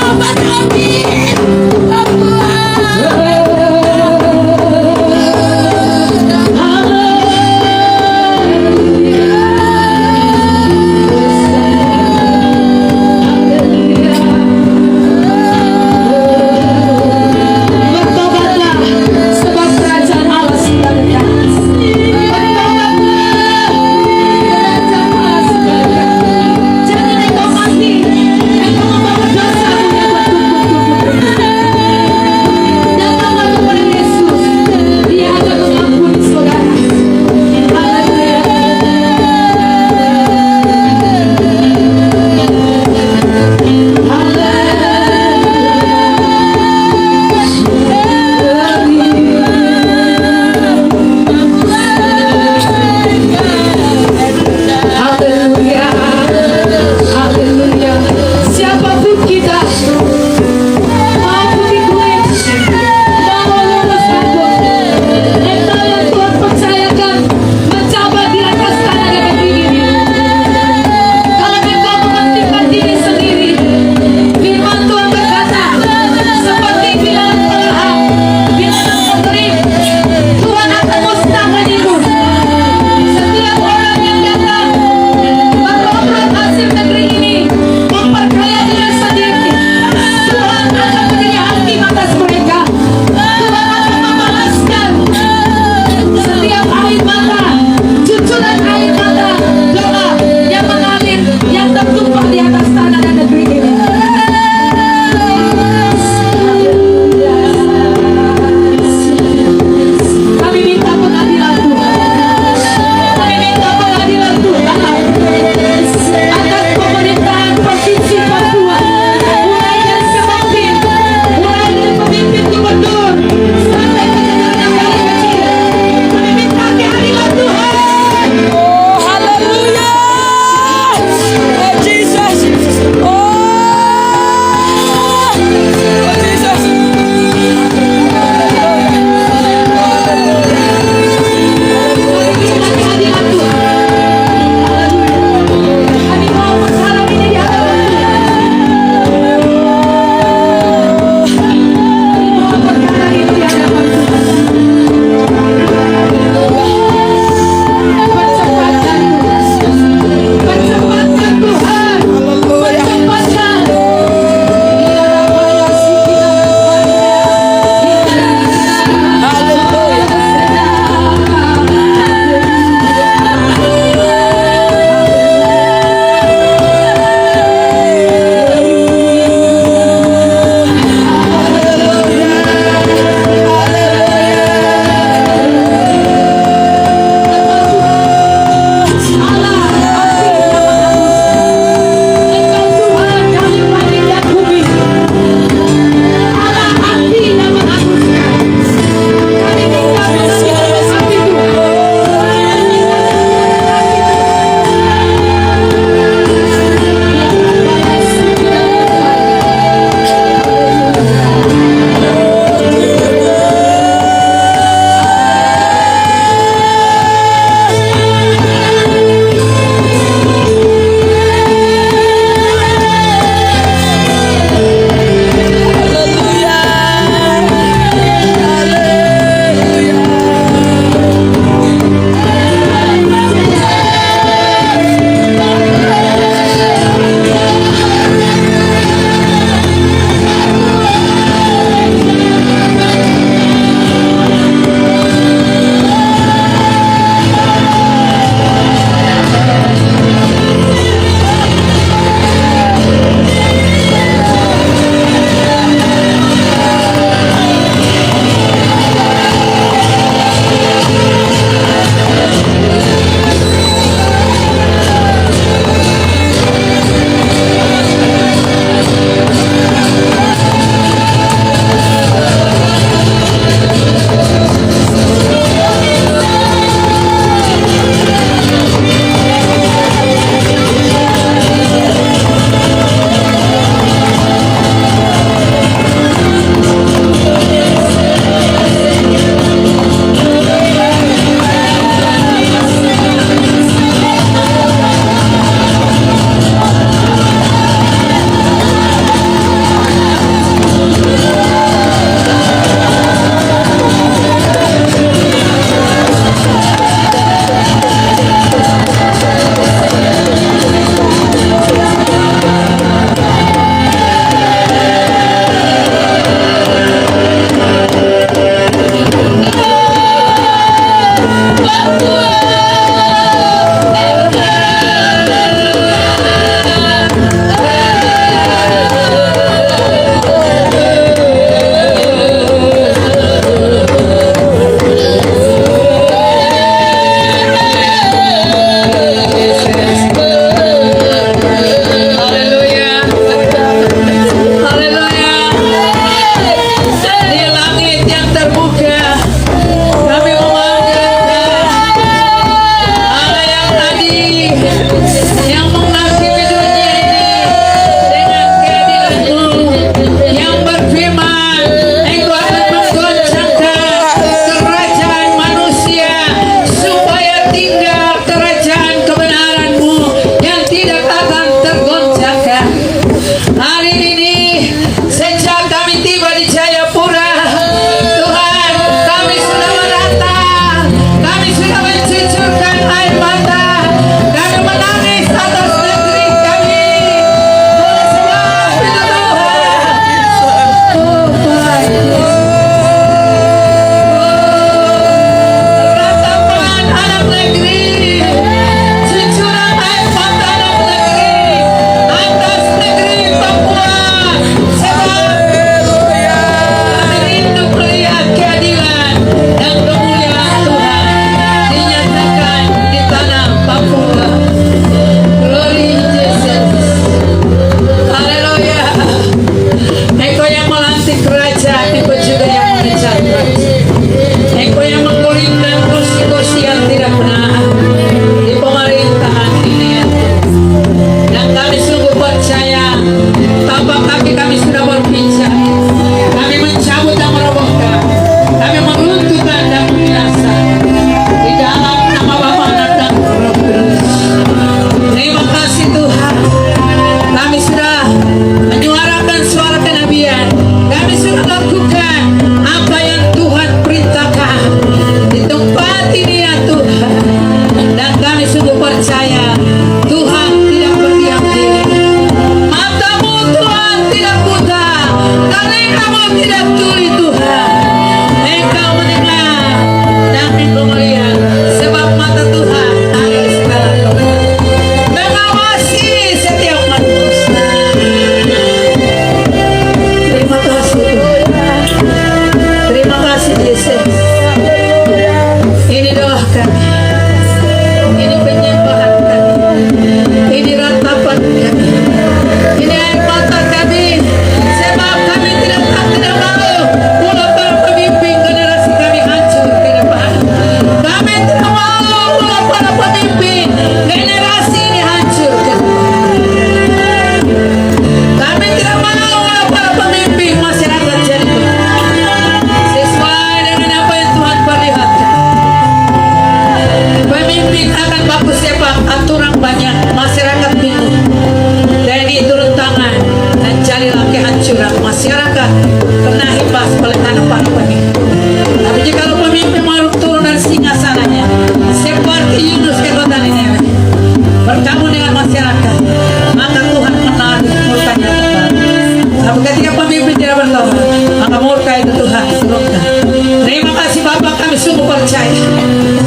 percaya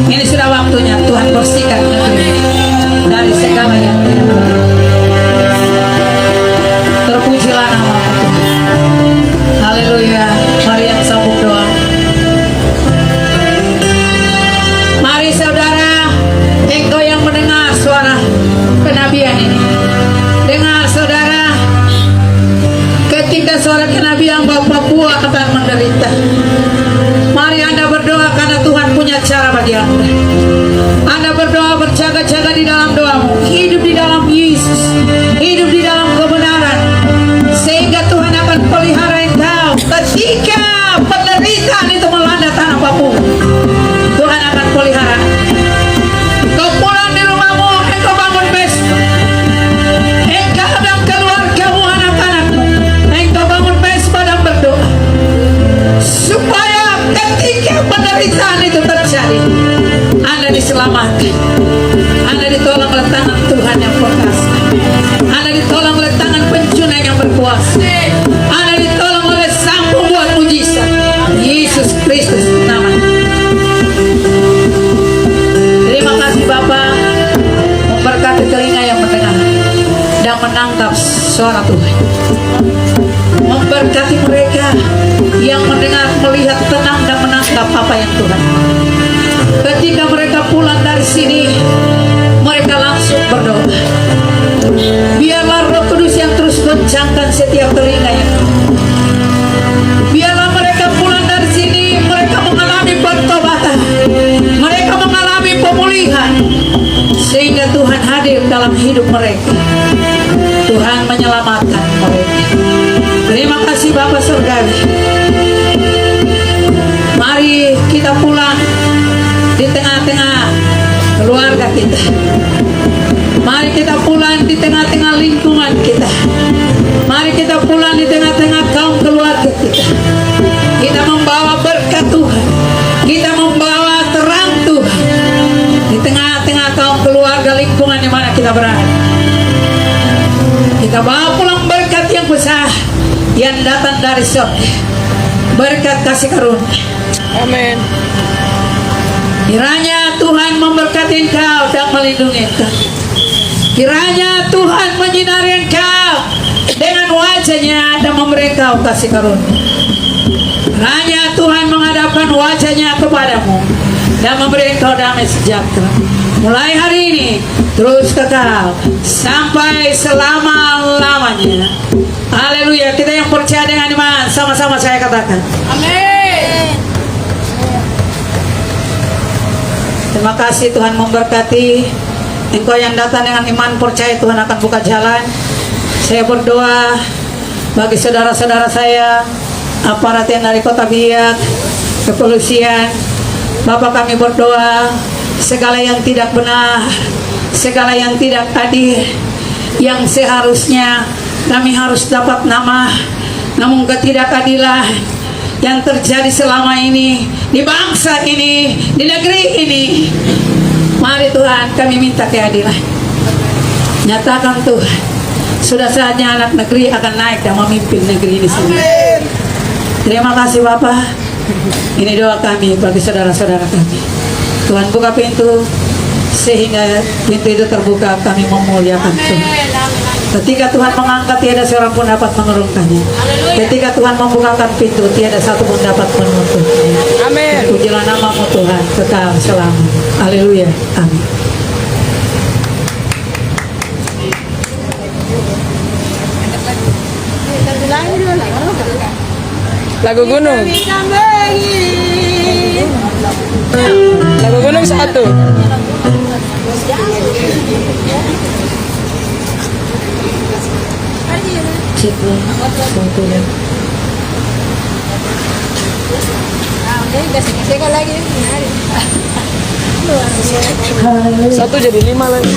ini sudah waktunya Tuhan bersihkan negeri dari segala yang tidak baik. Terpujilah nama Tuhan. Haleluya. Mari yang sambung doa. Mari saudara, engkau yang mendengar suara kenabian ini, dengar saudara, ketika suara kenabian bahwa Papua akan menderita. Mari Anda berdoa karena Tuhan punya cara bagi Anda. Anda berdoa, berjaga-jaga di dalam doamu, hidup di dalam Yesus, hidup di dalam kebenaran, sehingga Tuhan akan pelihara engkau. Ketika penderitaan itu melanda tanah Papua, Tuhan akan pelihara. Kau pulang di rumahmu, engkau bangun pesta. Engkau dan keluargamu, anak-anakmu, engkau bangun pesta dan berdoa supaya ketika penderitaan itu terjadi, Anda diselamatkan, Anda ditolong oleh tangan Tuhan yang perkasa, Anda ditolong oleh tangan pencunai yang berkuasa, Anda ditolong oleh Sang Pembuat mujizat, Yesus Kristus namanya. Terima kasih Bapa, memberkati telinga yang mendengar dan menangkap suara Tuhan. Memberkati mereka yang mendengar, melihat, tenang dan menangkap apa yang Tuhan. Ketika mereka pulang dari sini, mereka langsung berdoa. Biarlah Roh Kudus yang terus goncangkan setiap telinga yang. Biarlah mereka pulang dari sini, mereka mengalami pertobatan, mereka mengalami pemulihan, sehingga Tuhan hadir dalam hidup mereka. Tuhan menyelamatkan mereka. Terima kasih Bapak Surgawi. Mari kita pulang di tengah-tengah keluarga kita. Mari kita pulang di tengah-tengah lingkungan kita. Mari kita pulang di tengah-tengah kaum keluarga kita. Kita membawa berkat Tuhan, kita membawa terang Tuhan di tengah-tengah kaum keluarga lingkungan di mana kita berada. Kita bawa pulang berkat yang besar yang datang dari surga, berkat kasih karunia. Amin. Kiranya Tuhan memberkati engkau dan melindungi engkau. Kiranya Tuhan menyinari engkau dengan wajahnya dan memberi engkau kasih karunia. Kiranya Tuhan menghadapkan wajahnya kepadamu dan memberi engkau damai sejahtera. Mulai hari ini terus kekal sampai selama-lamanya. Haleluya. Kita yang percaya dengan iman, sama-sama saya katakan amin. Terima kasih, Tuhan memberkati. Engkau yang datang dengan iman percaya Tuhan akan buka jalan. Saya berdoa bagi saudara-saudara saya, aparat yang dari Kota Biak, kepolisian. Bapak, kami berdoa segala yang tidak benar, segala yang tidak adil, yang seharusnya kami harus dapat nama, namun ketidakadilan yang terjadi selama ini di bangsa ini, di negeri ini. Mari Tuhan, kami minta keadilan. Nyatakan Tuhan, sudah saatnya anak negeri akan naik dan memimpin negeri ini sendiri. Terima kasih Bapak. Ini doa kami bagi saudara-saudara kami. Tuhan buka pintu sehingga pintu itu terbuka, kami memuliakan Tuhan. Ketika Tuhan mengangkat, tiada seorang pun dapat menurunkannya. Ketika Tuhan membukakan pintu, tiada satu pun dapat menutupnya. Amin. Pujilah namamu Tuhan, kekal selama. Haleluya. Amin. Lagu gunung. Lagu gunung 1. Satu jadi 5 lagi.